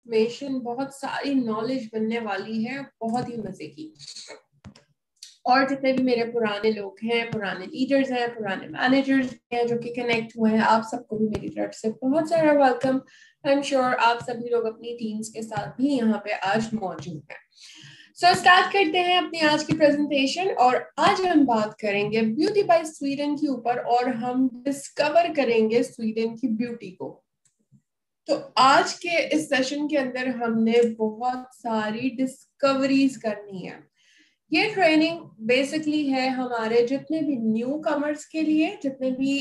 Information, बहुत सारी knowledge बनने वाली है, बहुत ही मजे की। और जितने भी मेरे पुराने लोग हैं, पुराने लीडर्स हैं, पुराने मैनेजर्स हैं जो कि कनेक्ट हुए हैं, आप सबको भी मेरी तरफ से बहुत सारा वेलकम। आई एम श्योर आप सभी लोग अपनी टीम्स के साथ भी यहाँ पे आज मौजूद हैं। सो स्टार्ट करते हैं अपनी आज की प्रेजेंटेशन। और आज हम बात करेंगे ब्यूटी बाय स्वीडन के ऊपर, और हम डिस्कवर करेंगे स्वीडन की ब्यूटी को। तो आज के इस सेशन के अंदर हमने बहुत सारी डिस्कवरीज करनी है। ये ट्रेनिंग बेसिकली है हमारे जितने भी न्यू कमर्स के लिए, जितने भी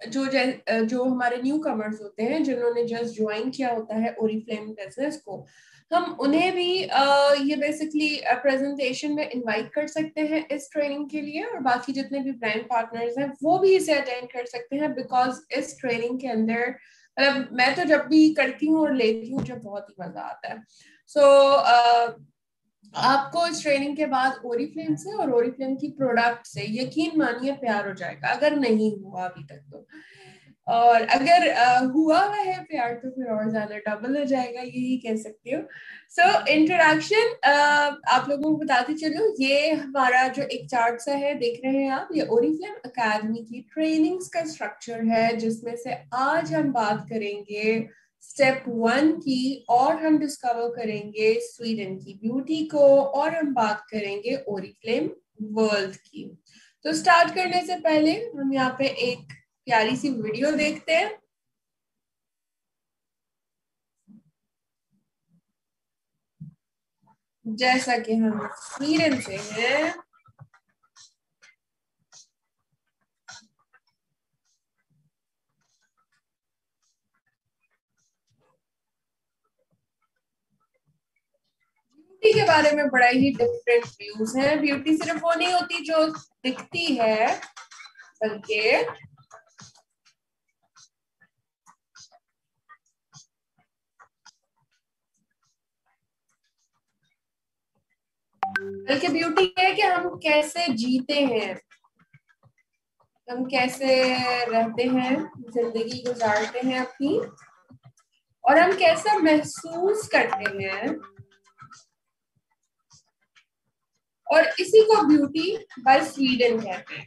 जो हमारे न्यू कमर्स होते हैं, जिन्होंने जस्ट ज्वाइन किया होता है ओरिफ्लेम बिजनेस को, हम उन्हें भी ये बेसिकली प्रेजेंटेशन में इनवाइट कर सकते हैं इस ट्रेनिंग के लिए। और बाकी जितने भी ब्रांड पार्टनर्स हैं वो भी इसे अटेंड कर सकते हैं, बिकॉज इस ट्रेनिंग के अंदर मतलब मैं तो जब भी करती हूँ और लेती हूँ मुझे बहुत ही मजा आता है। सो आपको इस ट्रेनिंग के बाद ओरिफ्लेम से और ओरिफ्लेम की प्रोडक्ट से यकीन मानिए प्यार हो जाएगा, अगर नहीं हुआ अभी तक तो। और अगर हुआ है प्यार तो फिर और ज्यादा डबल हो जाएगा, यही कह सकती हूँ। सो इंट्रोडक्शन आप लोगों को बताती चलो, ये हमारा जो एक चार्ट सा है देख रहे हैं आप, ये ओरिफ्लेम एकेडमी की ट्रेनिंग्स का स्ट्रक्चर है, जिसमें से आज हम बात करेंगे स्टेप 1 की, और हम डिस्कवर करेंगे स्वीडन की ब्यूटी को, और हम बात करेंगे ओरिफ्लेम वर्ल्ड की। तो स्टार्ट करने से पहले हम यहाँ पे एक प्यारी सी वीडियो देखते हैं। जैसा कि हम स्वीडन से हैं, ब्यूटी के बारे में बड़ा ही डिफरेंट व्यूज हैं। ब्यूटी सिर्फ वो नहीं होती जो दिखती है, बल्कि ब्यूटी है कि हम कैसे जीते हैं, हम कैसे रहते हैं, जिंदगी गुजारते हैं अपनी, और हम कैसा महसूस करते हैं, और इसी को ब्यूटी बाय स्वीडन कहते हैं।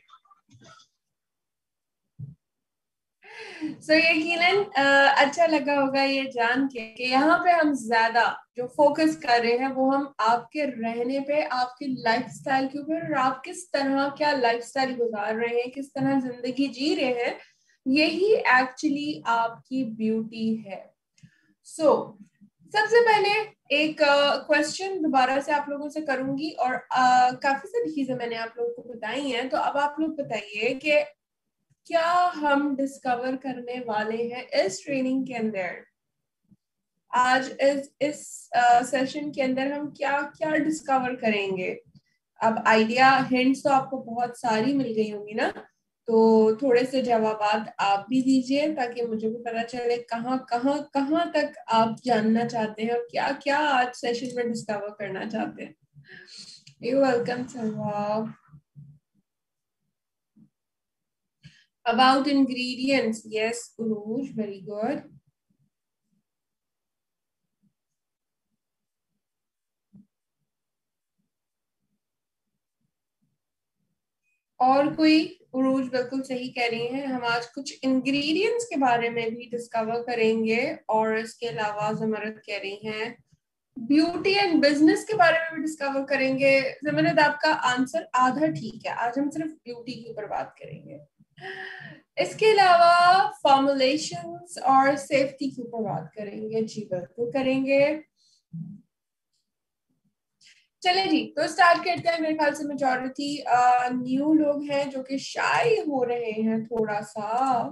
सो यकीनन अच्छा लगा होगा ये जान के कि यहाँ पे हम ज्यादा जो फोकस कर रहे हैं वो हम आपके रहने पे, आपके लाइफस्टाइल के ऊपर, और आप किस तरह क्या लाइफस्टाइल गुजार रहे हैं, किस तरह जिंदगी जी रहे हैं, यही एक्चुअली आपकी ब्यूटी है। सो सबसे पहले एक क्वेश्चन दोबारा से आप लोगों से करूंगी, और काफी सारी चीजें मैंने आप लोगों को बताई हैं, तो अब आप लोग बताइए कि क्या हम डिस्कवर करने वाले हैं इस ट्रेनिंग के अंदर। आज इस सेशन के अंदर हम क्या क्या डिस्कवर करेंगे। अब आइडिया हिंट्स तो आपको बहुत सारी मिल गई होंगी ना, तो थोड़े से जवाबात आप भी दीजिए ताकि मुझे भी पता चले कहाँ कहाँ कहाँ तक आप जानना चाहते हैं और क्या क्या आज सेशन में डिस्कवर करना चाहते हैं। You welcome Salwa. About ingredients, yes, Uruj, very good. और कोई? उरूज बिल्कुल सही कह रही हैं, हम आज कुछ इंग्रेडिएंट्स के बारे में भी डिस्कवर करेंगे। और इसके अलावा जमरत कह रही हैं ब्यूटी एंड बिजनेस के बारे में भी डिस्कवर करेंगे। जमरत आपका आंसर आधा ठीक है, आज हम सिर्फ ब्यूटी के ऊपर बात करेंगे। इसके अलावा फॉर्मुलेशंस और सेफ्टी के ऊपर बात करेंगे। जी बिल्कुल करेंगे। चले जी, तो स्टार्ट करते हैं। मेरे ख्याल से मेजॉरिटी न्यू लोग हैं जो कि शाय हो रहे हैं थोड़ा सा,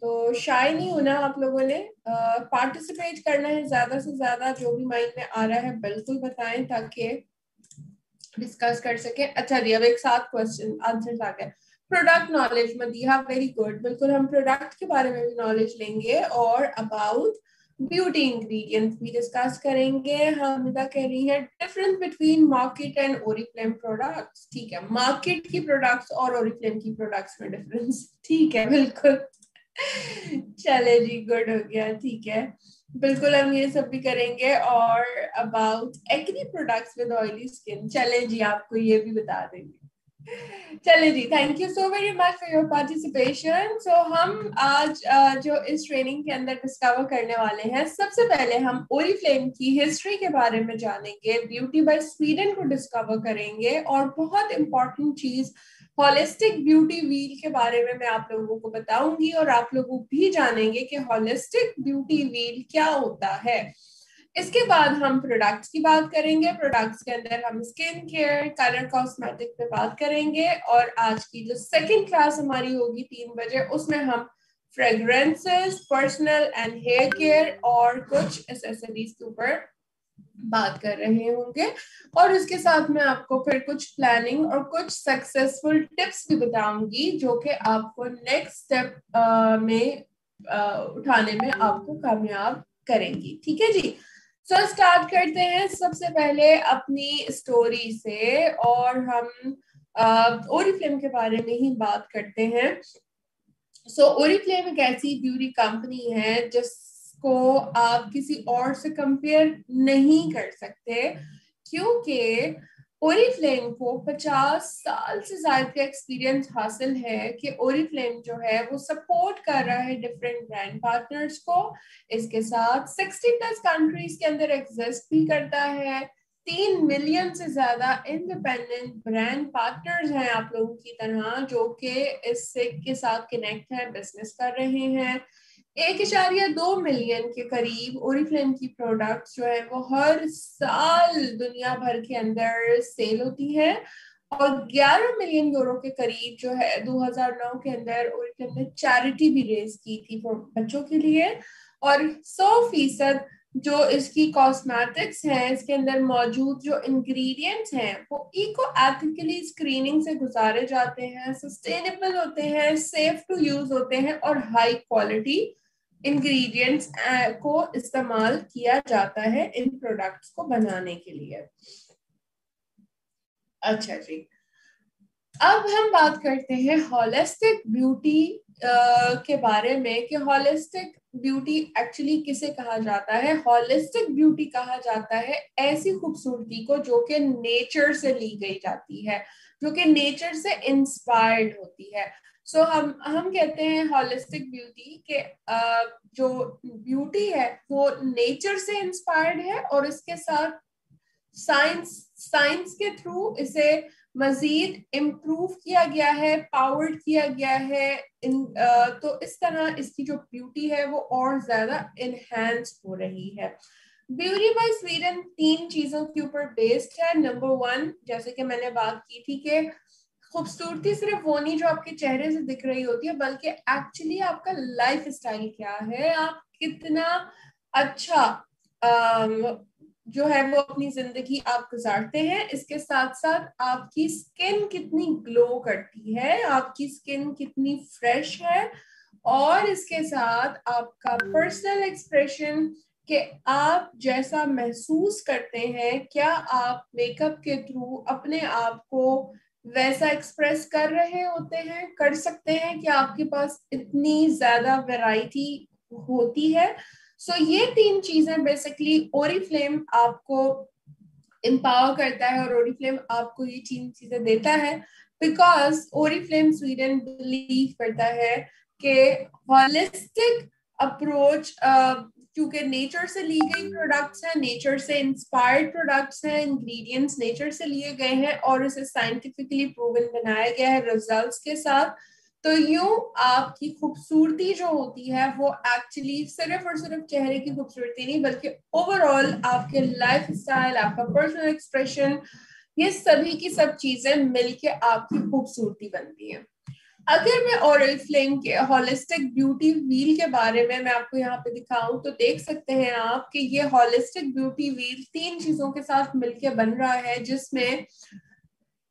तो शाय नहीं होना आप लोगों ने, पार्टिसिपेट करना है ज्यादा से ज्यादा। जो भी माइंड में आ रहा है बिल्कुल बताएं ताकि डिस्कस कर सके। अच्छा जी, अब एक साथ क्वेश्चन आंसर आ गए। Product knowledge Madiha, very good, बिल्कुल हम प्रोडक्ट के बारे में भी नॉलेज लेंगे, और अबाउट ब्यूटी इंग्रेडिएंट्स भी डिस्कस करेंगे। हामिदा कह रही है difference between market and Oriflame products. ठीक है, मार्केट की प्रोडक्ट्स और ओरिफ्लेम की प्रोडक्ट्स में डिफरेंस, ठीक है बिल्कुल। चले जी, गुड हो गया, ठीक है। बिल्कुल हम ये सब भी करेंगे। और about acne products with oily skin, चलें जी आपको ये भी बता देंगे। चलिए जी, thank you so very much for your participation. So हम आज जो इस ट्रेनिंग के अंदर डिस्कवर करने वाले हैं, सबसे पहले हम ओरिफ्लेम की हिस्ट्री के बारे में जानेंगे, ब्यूटी बाय स्वीडन को डिस्कवर करेंगे, और बहुत इंपॉर्टेंट चीज हॉलिस्टिक ब्यूटी व्हील के बारे में मैं आप लोगों को बताऊंगी, और आप लोग भी जानेंगे कि हॉलिस्टिक ब्यूटी व्हील क्या होता है। इसके बाद हम प्रोडक्ट्स की बात करेंगे। प्रोडक्ट्स के अंदर हम स्किन केयर, कलर कॉस्मेटिक पे बात करेंगे, और आज की जो सेकंड क्लास हमारी होगी 3 बजे, उसमें हम fragrances, personal and hair care और कुछ एसेसरीज के ऊपर बात कर रहे होंगे। और उसके साथ में आपको फिर कुछ प्लानिंग और कुछ सक्सेसफुल टिप्स भी बताऊंगी, जो कि आपको नेक्स्ट स्टेप में उठाने में आपको कामयाब करेंगी। ठीक है जी। सो स्टार्ट करते हैं सबसे पहले अपनी स्टोरी से, और हम ओरिफ्लेम के बारे में ही बात करते हैं। सो ओरिफ्लेम एक ऐसी ब्यूटी कंपनी है जिसको आप किसी और से कंपेयर नहीं कर सकते, क्योंकि ओरिफ्लेम को 50 साल से ज्यादा का एक्सपीरियंस हासिल है कि ओरिफ्लेम जो है वो सपोर्ट कर रहा है डिफरेंट ब्रांड पार्टनर्स को। इसके साथ 60+ कंट्रीज के अंदर एग्जिस्ट भी करता है। 3 मिलियन से ज्यादा इंडिपेंडेंट ब्रांड पार्टनर्स हैं आप लोगों की तरह, जो कि इससे के साथ कनेक्ट है, बिजनेस कर रहे हैं। 1.2 मिलियन के करीब ओरिफ्लेम की प्रोडक्ट्स जो है वो हर साल दुनिया भर के अंदर सेल होती है। और 11 मिलियन यूरो के करीब जो है 2009 के अंदर ओरिफ्लेम ने चैरिटी भी रेज की थी फॉर बच्चों के लिए। और 100% जो इसकी कॉस्मेटिक्स हैं, इसके अंदर मौजूद जो इंग्रेडिएंट्स हैं वो इको एथिकली स्क्रीनिंग से गुजारे जाते हैं, सस्टेनेबल होते हैं, सेफ टू यूज होते हैं, और हाई क्वालिटी इंग्रेडिएंट्स को इस्तेमाल किया जाता है इन प्रोडक्ट्स को बनाने के लिए। अच्छा जी, अब हम बात करते हैं हॉलिस्टिक ब्यूटी के बारे में, कि हॉलिस्टिक ब्यूटी एक्चुअली किसे कहा जाता है। हॉलिस्टिक ब्यूटी कहा जाता है ऐसी खूबसूरती को जो कि नेचर से ली गई जाती है, जो कि नेचर से इंस्पायर्ड होती है। सो हम कहते हैं हॉलिस्टिक ब्यूटी के जो ब्यूटी है वो नेचर से इंस्पायर्ड है, और इसके साथ साइंस साइंस के थ्रू इसे मजीद इम्प्रूव किया गया है, पावर्ड किया गया है। तो इस तरह इसकी जो ब्यूटी है वो और ज्यादा इनहेंस हो रही है। ब्यूटी बाय स्वीडन 3 चीजों के ऊपर बेस्ड है। नंबर 1, जैसे कि मैंने बात की थी कि खूबसूरती सिर्फ वो नहीं जो आपके चेहरे से दिख रही होती है, बल्कि एक्चुअली आपका लाइफ स्टाइल क्या है, आप कितना अच्छा जो है वो अपनी जिंदगी आप गुजारते हैं। इसके साथ साथ आपकी स्किन कितनी ग्लो करती है, आपकी स्किन कितनी फ्रेश है, और इसके साथ आपका पर्सनल एक्सप्रेशन, कि आप जैसा महसूस करते हैं, क्या आप मेकअप के थ्रू अपने आप को वैसा एक्सप्रेस कर रहे होते हैं, कर सकते हैं, कि आपके पास इतनी ज्यादा वैरायटी होती है। सो ये 3 चीजें बेसिकली ओरिफ्लेम आपको एम्पावर करता है, और ओरिफ्लेम आपको ये 3 चीजें देता है, बिकॉज ओरिफ्लेम स्वीडन बिलीव करता है कि हॉलिस्टिक अप्रोच, क्योंकि नेचर से ली गई प्रोडक्ट्स हैं, नेचर से इंस्पायर्ड प्रोडक्ट्स हैं, इंग्रेडिएंट्स नेचर से लिए गए हैं, और इसे साइंटिफिकली प्रूवन बनाया गया है रिजल्ट्स के साथ। तो यूं आपकी खूबसूरती जो होती है वो एक्चुअली सिर्फ और सिर्फ चेहरे की खूबसूरती नहीं, बल्कि ओवरऑल आपके लाइफ स्टाइल, आपका पर्सनल एक्सप्रेशन, ये सभी की सब चीजें मिलके आपकी खूबसूरती बनती है। अगर मैं ओरिफ्लेम के हॉलिस्टिक ब्यूटी व्हील के बारे में मैं आपको यहाँ पे दिखाऊं, तो देख सकते हैं आप कि ये हॉलिस्टिक ब्यूटी व्हील 3 चीजों के साथ मिलके बन रहा है, जिसमें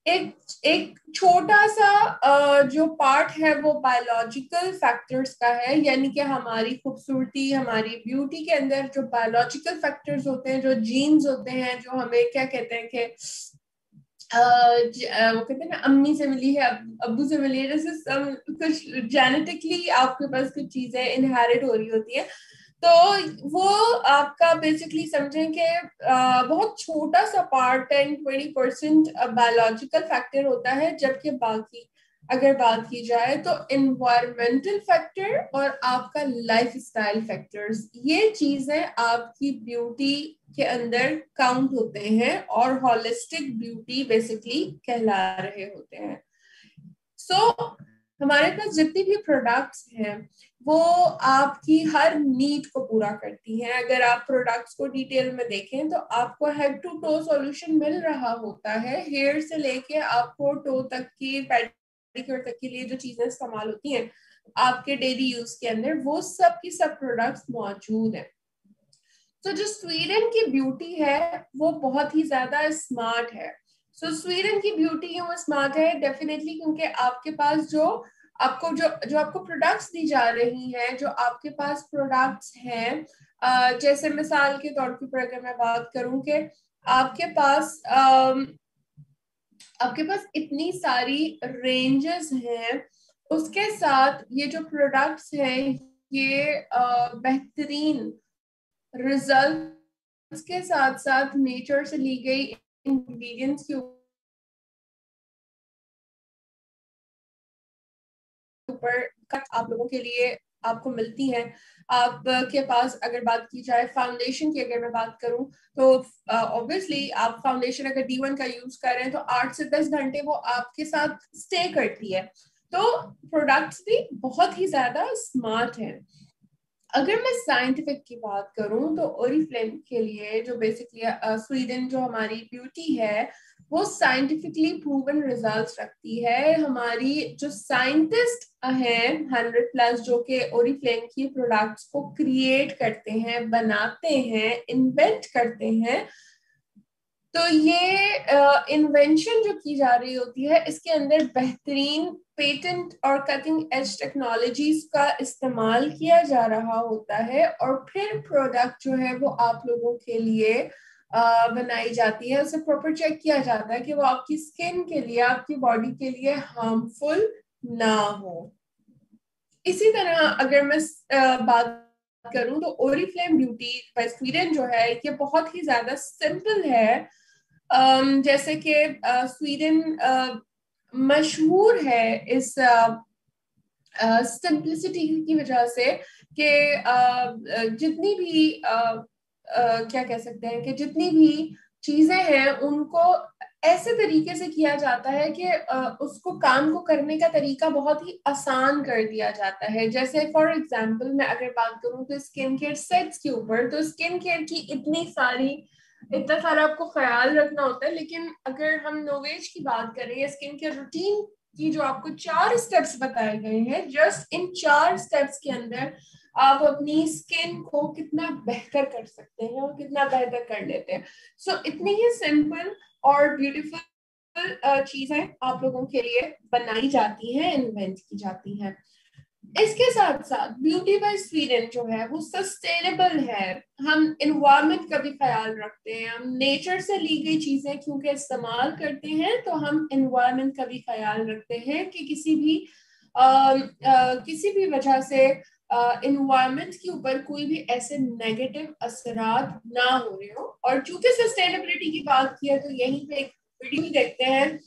एक एक छोटा सा जो पार्ट है वो बायोलॉजिकल फैक्टर्स का है, यानी कि हमारी खूबसूरती, हमारी ब्यूटी के अंदर जो बायोलॉजिकल फैक्टर्स होते हैं, जो जीन्स होते हैं, जो हमें क्या कहते हैं कि वो कहते हैं ना, अम्मी से मिली है, अब्बू से मिली है, जैसे कुछ जेनेटिकली आपके पास कुछ चीजें इनहेरिट हो रही होती है। तो वो आपका बेसिकली समझें कि बहुत छोटा सा पार्ट 10-20% बायोलॉजिकल फैक्टर होता है, जबकि बाकी अगर बात की जाए तो इन्वायरमेंटल फैक्टर और आपका लाइफ स्टाइल फैक्टर्स, ये चीजें आपकी ब्यूटी के अंदर काउंट होते हैं और हॉलिस्टिक ब्यूटी बेसिकली कहला रहे होते हैं। सो हमारे पास जितनी भी प्रोडक्ट्स हैं वो आपकी हर नीड को पूरा करती हैं। अगर आप प्रोडक्ट्स को डिटेल में देखें तो आपको हेड टू टो सॉल्यूशन मिल रहा होता है, हेयर से लेके आपको टो तक की, पेडिक्योर तक के लिए जो चीजें इस्तेमाल होती हैं आपके डेली यूज के अंदर, वो सब की सब प्रोडक्ट्स मौजूद हैं। तो जो स्वीडन की ब्यूटी है वो बहुत ही ज्यादा स्मार्ट है। स्वीडन की ब्यूटी है वो स्मार्ट है डेफिनेटली, क्योंकि आपके पास जो आपको जो जो आपको प्रोडक्ट्स दी जा रही हैं, जो आपके पास प्रोडक्ट्स हैं, जैसे मिसाल के तौर पर अगर मैं बात करूं कि आपके पास आपके पास इतनी सारी रेंजेस हैं, उसके साथ ये जो प्रोडक्ट्स हैं ये बेहतरीन रिजल्ट्स के साथ साथ नेचर से ली गई इंग्रेडिएंट्स के ऊपर आप लोगों के लिए आपको मिलती हैं। आपके पास अगर बात की जाए फाउंडेशन की, अगर मैं बात करूं तो ऑब्वियसली आप फाउंडेशन अगर D1 का यूज कर रहे हैं तो 8 से 10 घंटे वो आपके साथ स्टे करती है। तो प्रोडक्ट्स भी बहुत ही ज्यादा स्मार्ट हैं। अगर मैं साइंटिफिक की बात करूं तो ओरिफ्लेम के लिए जो बेसिकली स्वीडन जो हमारी ब्यूटी है वो साइंटिफिकली प्रूवन रिजल्ट्स रखती है। हमारी जो साइंटिस्ट हैं 100+ जो कि ओरिफ्लेम की प्रोडक्ट्स को क्रिएट करते हैं, बनाते हैं, इन्वेंट करते हैं, तो ये इन्वेंशन जो की जा रही होती है इसके अंदर बेहतरीन पेटेंट और कटिंग एज टेक्नोलॉजीज का इस्तेमाल किया जा रहा होता है, और फिर प्रोडक्ट जो है वो आप लोगों के लिए बनाई जाती है। उसे प्रॉपर चेक किया जाता है कि वो आपकी स्किन के लिए, आपकी बॉडी के लिए हार्मफुल ना हो। इसी तरह अगर मैं बात करूं तो ओरिफ्लेम ब्यूटी बाय स्वीडन जो है ये बहुत ही ज्यादा सिंपल है। जैसे कि स्वीडन मशहूर है इस सिंप्लिसिटी की वजह से कि जितनी भी क्या कह सकते हैं कि जितनी भी चीजें हैं उनको ऐसे तरीके से किया जाता है कि उसको काम को करने का तरीका बहुत ही आसान कर दिया जाता है। जैसे फॉर एग्जांपल मैं अगर बात करूं तो स्किन केयर सेट्स के ऊपर, तो स्किन केयर की इतना सारा आपको ख्याल रखना होता है, लेकिन अगर हम नोवेज की बात करें या स्किन केयर रूटीन की जो आपको 4 स्टेप्स बताए गए हैं, जस्ट इन 4 स्टेप्स के अंदर आप अपनी स्किन को कितना बेहतर कर सकते हैं और कितना बेहतर कर लेते हैं। इतनी ही सिंपल और ब्यूटीफुल चीजें आप लोगों के लिए बनाई जाती हैं, इन्वेंट की जाती हैं। इसके साथ साथ ब्यूटी बाय स्वीडन जो है वो सस्टेनेबल है। हम इन्वायरमेंट का भी ख्याल रखते हैं, हम नेचर से ली गई चीजें क्योंकि इस्तेमाल करते हैं तो हम इन्वायरमेंट का भी ख्याल रखते हैं कि किसी भी वजह से इन्वायरमेंट के ऊपर कोई भी ऐसे नेगेटिव असरात ना हो रहे हो। और चूंकि सस्टेनेबिलिटी की बात की है तो यहीं पे एक वीडियो देखते हैं।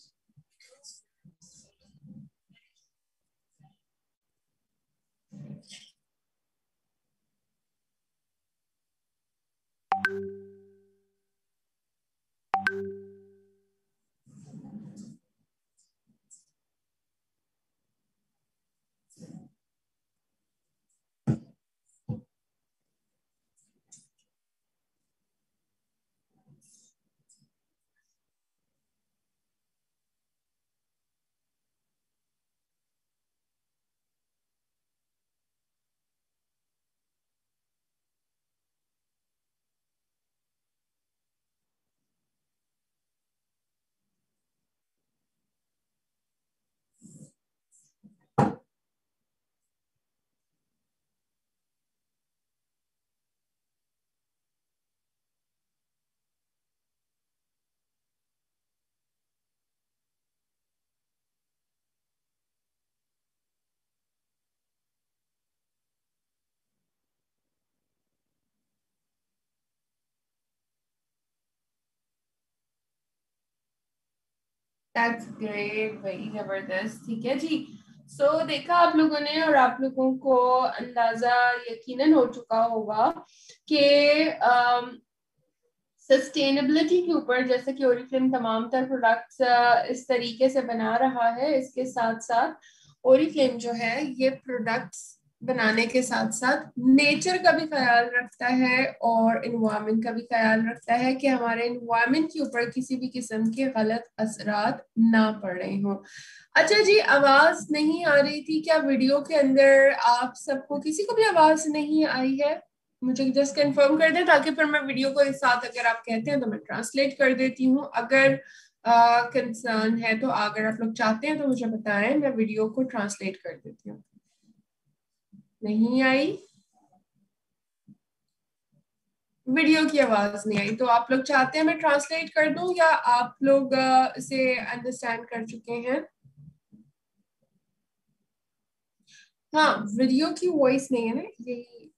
दैट्स ग्रेट, भाई जबरदस्त। ठीक है जी। देखा आप लोगों ने, और आप लोगों को अंदाजा यकीनन हो चुका होगा कि सस्टेनेबिलिटी के ऊपर, जैसे कि ओरिफ्लेम तमाम तर प्रोडक्ट्स इस तरीके से बना रहा है, इसके साथ साथ ओरिफ्लेम जो है ये प्रोडक्ट्स बनाने के साथ साथ नेचर का भी ख्याल रखता है और इन्वायरमेंट का भी ख्याल रखता है कि हमारे इन्वायरमेंट के ऊपर किसी भी किस्म के गलत असरात ना पड़े हों। अच्छा जी, आवाज नहीं आ रही थी क्या वीडियो के अंदर? आप सबको किसी को भी आवाज नहीं आई है? मुझे जस्ट कंफर्म कर दें, ताकि फिर मैं वीडियो को इस साथ, अगर आप कहते हैं तो मैं ट्रांसलेट कर देती हूँ। अगर कंसर्न है तो अगर आप लोग चाहते हैं तो मुझे बताएं, मैं वीडियो को ट्रांसलेट कर देती हूँ। नहीं आई वीडियो की आवाज, नहीं आई, तो आप लोग चाहते हैं मैं ट्रांसलेट कर दूं या आप लोग इसे अंडरस्टैंड कर चुके हैं? हाँ, वीडियो की वॉइस नहीं है ना, यही।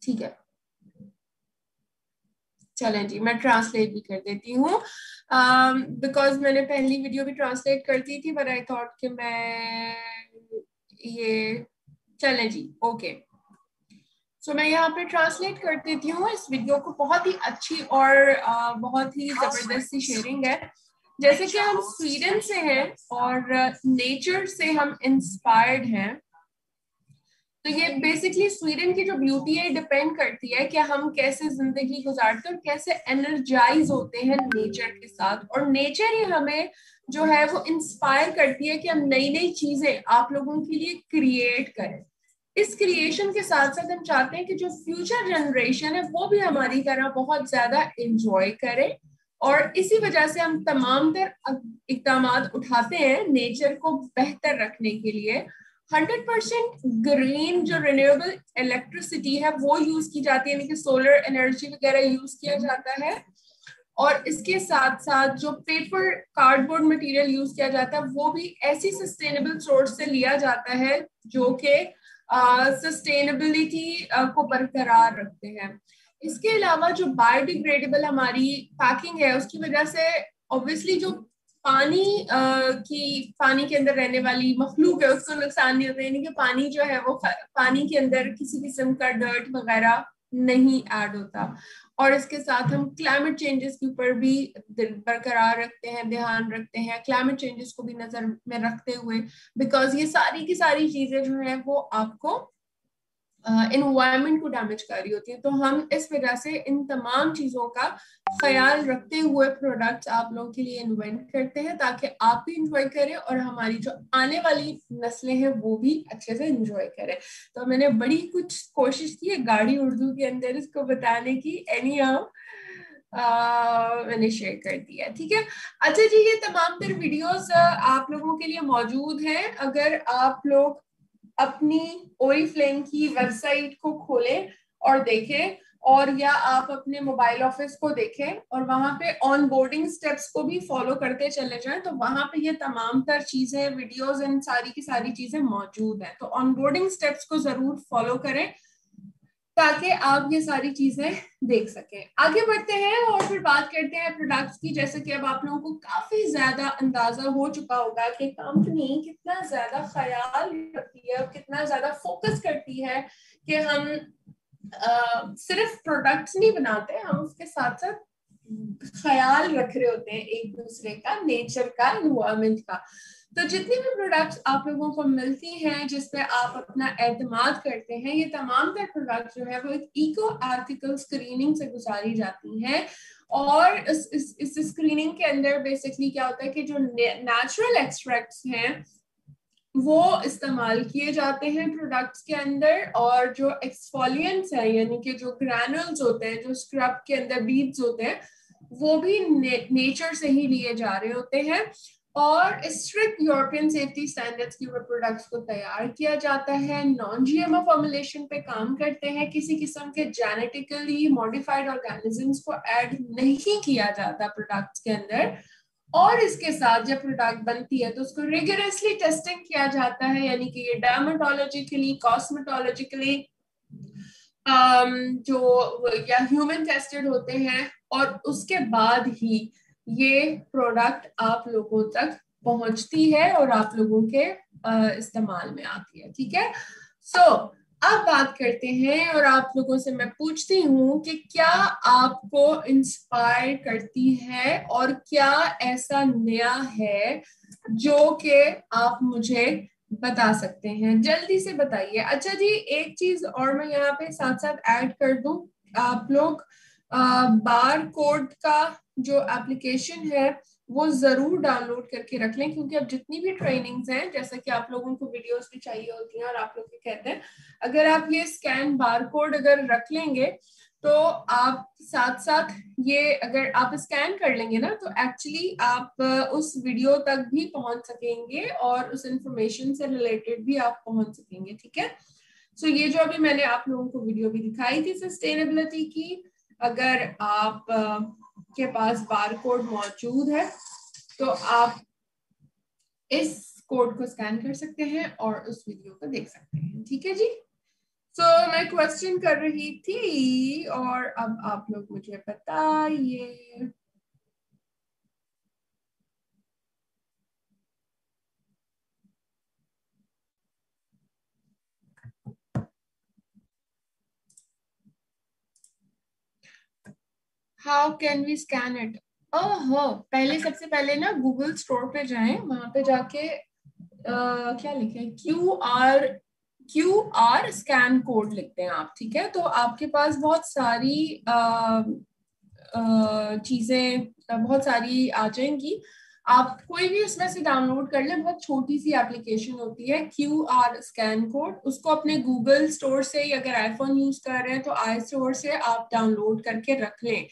ठीक है, चलें जी, मैं ट्रांसलेट भी कर देती हूँ। बिकॉज मैंने पहली वीडियो भी ट्रांसलेट कर दी थी, बट आई थॉट कि मैं ये, चलें जी, ओके। मैं यहाँ पे ट्रांसलेट कर देती हूँ इस वीडियो को। बहुत ही अच्छी और बहुत ही जबरदस्त सी शेयरिंग है। जैसे कि हम स्वीडन से हैं और नेचर से हम इंस्पायर्ड हैं, तो ये बेसिकली स्वीडन की जो ब्यूटी है डिपेंड करती है कि हम कैसे जिंदगी गुजारते हैं और कैसे एनर्जाइज होते हैं नेचर के साथ। और नेचर ही हमें जो है वो इंस्पायर करती है कि हम नई नई चीजें आप लोगों के लिए क्रिएट करें। इस क्रिएशन के साथ साथ हम चाहते हैं कि जो फ्यूचर जनरेशन है वो भी हमारी तरह बहुत ज्यादा एंजॉय करे। और इसी वजह से हम तमाम तर इकदाम उठाते हैं नेचर को बेहतर रखने के लिए। 100% ग्रीन जो रिन्यूएबल इलेक्ट्रिसिटी है वो यूज की जाती है, यानी कि सोलर एनर्जी वगैरह यूज किया जाता है। और इसके साथ साथ जो पेपर कार्डबोर्ड मटेरियल यूज किया जाता है वो भी ऐसी सस्टेनेबल सोर्स से लिया जाता है जो कि सस्टेनेबिलिटी को बरकरार रखते हैं। इसके अलावा जो बायोडिग्रेडेबल हमारी पैकिंग है उसकी वजह से ऑब्वियसली जो पानी के अंदर रहने वाली मखलूक है उसको नुकसान नहीं होता, यानी कि पानी जो है वो पानी के अंदर किसी किस्म का डर्ट वगैरह नहीं ऐड होता। और इसके साथ हम क्लाइमेट चेंजेस के ऊपर भी बरकरार रखते हैं, ध्यान रखते हैं क्लाइमेट चेंजेस को भी नजर में रखते हुए, बिकॉज ये सारी की सारी चीजें जो है वो आपको इन्वायरमेंट को डैमेज कर रही होती है। तो हम इस वजह से इन तमाम चीजों का ख्याल रखते हुए प्रोडक्ट्स आप लोगों के लिए इन्वेंट करते हैं, ताकि आप भी इंजॉय करें और हमारी जो आने वाली नस्लें हैं वो भी अच्छे से इंजॉय करें। तो मैंने बड़ी कुछ कोशिश की है गाड़ी उर्दू के अंदर इसको बताने की। एनी हाउ मैंने शेयर कर दिया, ठीक है। अच्छा जी, ये तमाम तर वीडियोस आप लोगों के लिए मौजूद हैं। अगर आप लोग अपनी ओरिफ्लेम की वेबसाइट को खोलें और देखें, और या आप अपने मोबाइल ऑफिस को देखें और वहां पे ऑन बोर्डिंग स्टेप्स को भी फॉलो करते चले जाएं, तो वहां पे ये तमाम तर चीजें, वीडियोस एंड सारी की सारी चीजें मौजूद हैं। तो ऑन बोर्डिंग स्टेप्स को जरूर फॉलो करें ताकि आप ये सारी चीजें देख सकें। आगे बढ़ते हैं और फिर बात करते हैं प्रोडक्ट्स की। जैसे कि अब आप लोगों को काफी ज्यादा अंदाजा हो चुका होगा कि कंपनी कितना ज्यादा ख्याल रखती है और कितना ज्यादा फोकस करती है कि हम सिर्फ प्रोडक्ट्स नहीं बनाते, हम उसके साथ साथ ख्याल रख रहे होते हैं एक दूसरे का, नेचर का, इन्वायरमेंट का। तो जितनी भी प्रोडक्ट्स आप लोगों को मिलती हैं जिसपे आप अपना एतमाद करते हैं, ये तमाम तर प्रोडक्ट्स जो है वो एक इको एथिकल स्क्रीनिंग से गुजारी जाती हैं। और इस स्क्रीनिंग के अंदर बेसिकली क्या होता है कि जो नेचुरल एक्सट्रैक्ट्स हैं वो इस्तेमाल किए जाते हैं प्रोडक्ट्स के अंदर, और जो एक्सफोलिएंट्स हैं यानी कि जो ग्रैनुल्स होते हैं, जो स्क्रब के अंदर बीड्स होते हैं, वो भी नेचर से ही लिए जा रहे होते हैं। और स्ट्रिक्ट यूरोपियन सेफ्टी स्टैंडर्ड्स के ऊपर प्रोडक्ट्स को तैयार किया जाता है। नॉन जीएमओ फॉर्मुलेशन पे काम करते हैं, किसी किस्म के जेनेटिकली मॉडिफाइड ऑर्गेनिजम्स को ऐड नहीं किया जाता प्रोडक्ट्स के अंदर। और इसके साथ जब प्रोडक्ट बनती है तो उसको रिगरसली टेस्टिंग किया जाता है, यानी कि ये डर्मेटोलॉजिकली, कॉस्मेटोलॉजिकली जो या ह्यूमन टेस्टेड होते हैं, और उसके बाद ही ये प्रोडक्ट आप लोगों तक पहुंचती है और आप लोगों के इस्तेमाल में आती है। ठीक है, सो अब बात करते हैं और आप लोगों से मैं पूछती हूँ कि क्या आपको इंस्पायर करती है और क्या ऐसा नया है जो कि आप मुझे बता सकते हैं, जल्दी से बताइए। अच्छा जी, एक चीज और मैं यहाँ पे साथ साथ ऐड कर दूं, आप लोग बार कोड का जो एप्लीकेशन है वो जरूर डाउनलोड करके रख लें, क्योंकि अब जितनी भी ट्रेनिंग्स हैं, जैसा कि आप लोगों को वीडियोस भी चाहिए होती हैं और आप लोग भी कहते हैं, अगर आप ये स्कैन बार कोड अगर रख लेंगे तो आप साथ साथ ये अगर आप स्कैन कर लेंगे ना, तो एक्चुअली आप उस वीडियो तक भी पहुंच सकेंगे और उस इंफॉर्मेशन से रिलेटेड भी आप पहुंच सकेंगे। ठीक है, सो ये जो अभी मैंने आप लोगों को वीडियो भी दिखाई थी सस्टेनेबिलिटी की, अगर आप के पास बार कोड मौजूद है तो आप इस कोड को स्कैन कर सकते हैं और उस वीडियो को देख सकते हैं। ठीक है जी, सो मैं क्वेश्चन कर रही थी और अब आप लोग मुझे बताइए। How can we scan it? ओहो, पहले सबसे पहले ना गूगल स्टोर पे जाएं, वहां पे जाके क्या लिखे, क्यू आर स्कैन कोड लिखते हैं आप। ठीक है, तो आपके पास बहुत सारी चीजें बहुत सारी आ जाएंगी, आप कोई भी उसमें से डाउनलोड कर ले, बहुत छोटी सी एप्लीकेशन होती है क्यू आर स्कैन कोड, उसको अपने गूगल स्टोर से, या अगर आईफोन यूज कर रहे हैं तो आई स्टोर से आप डाउनलोड करके रख लें।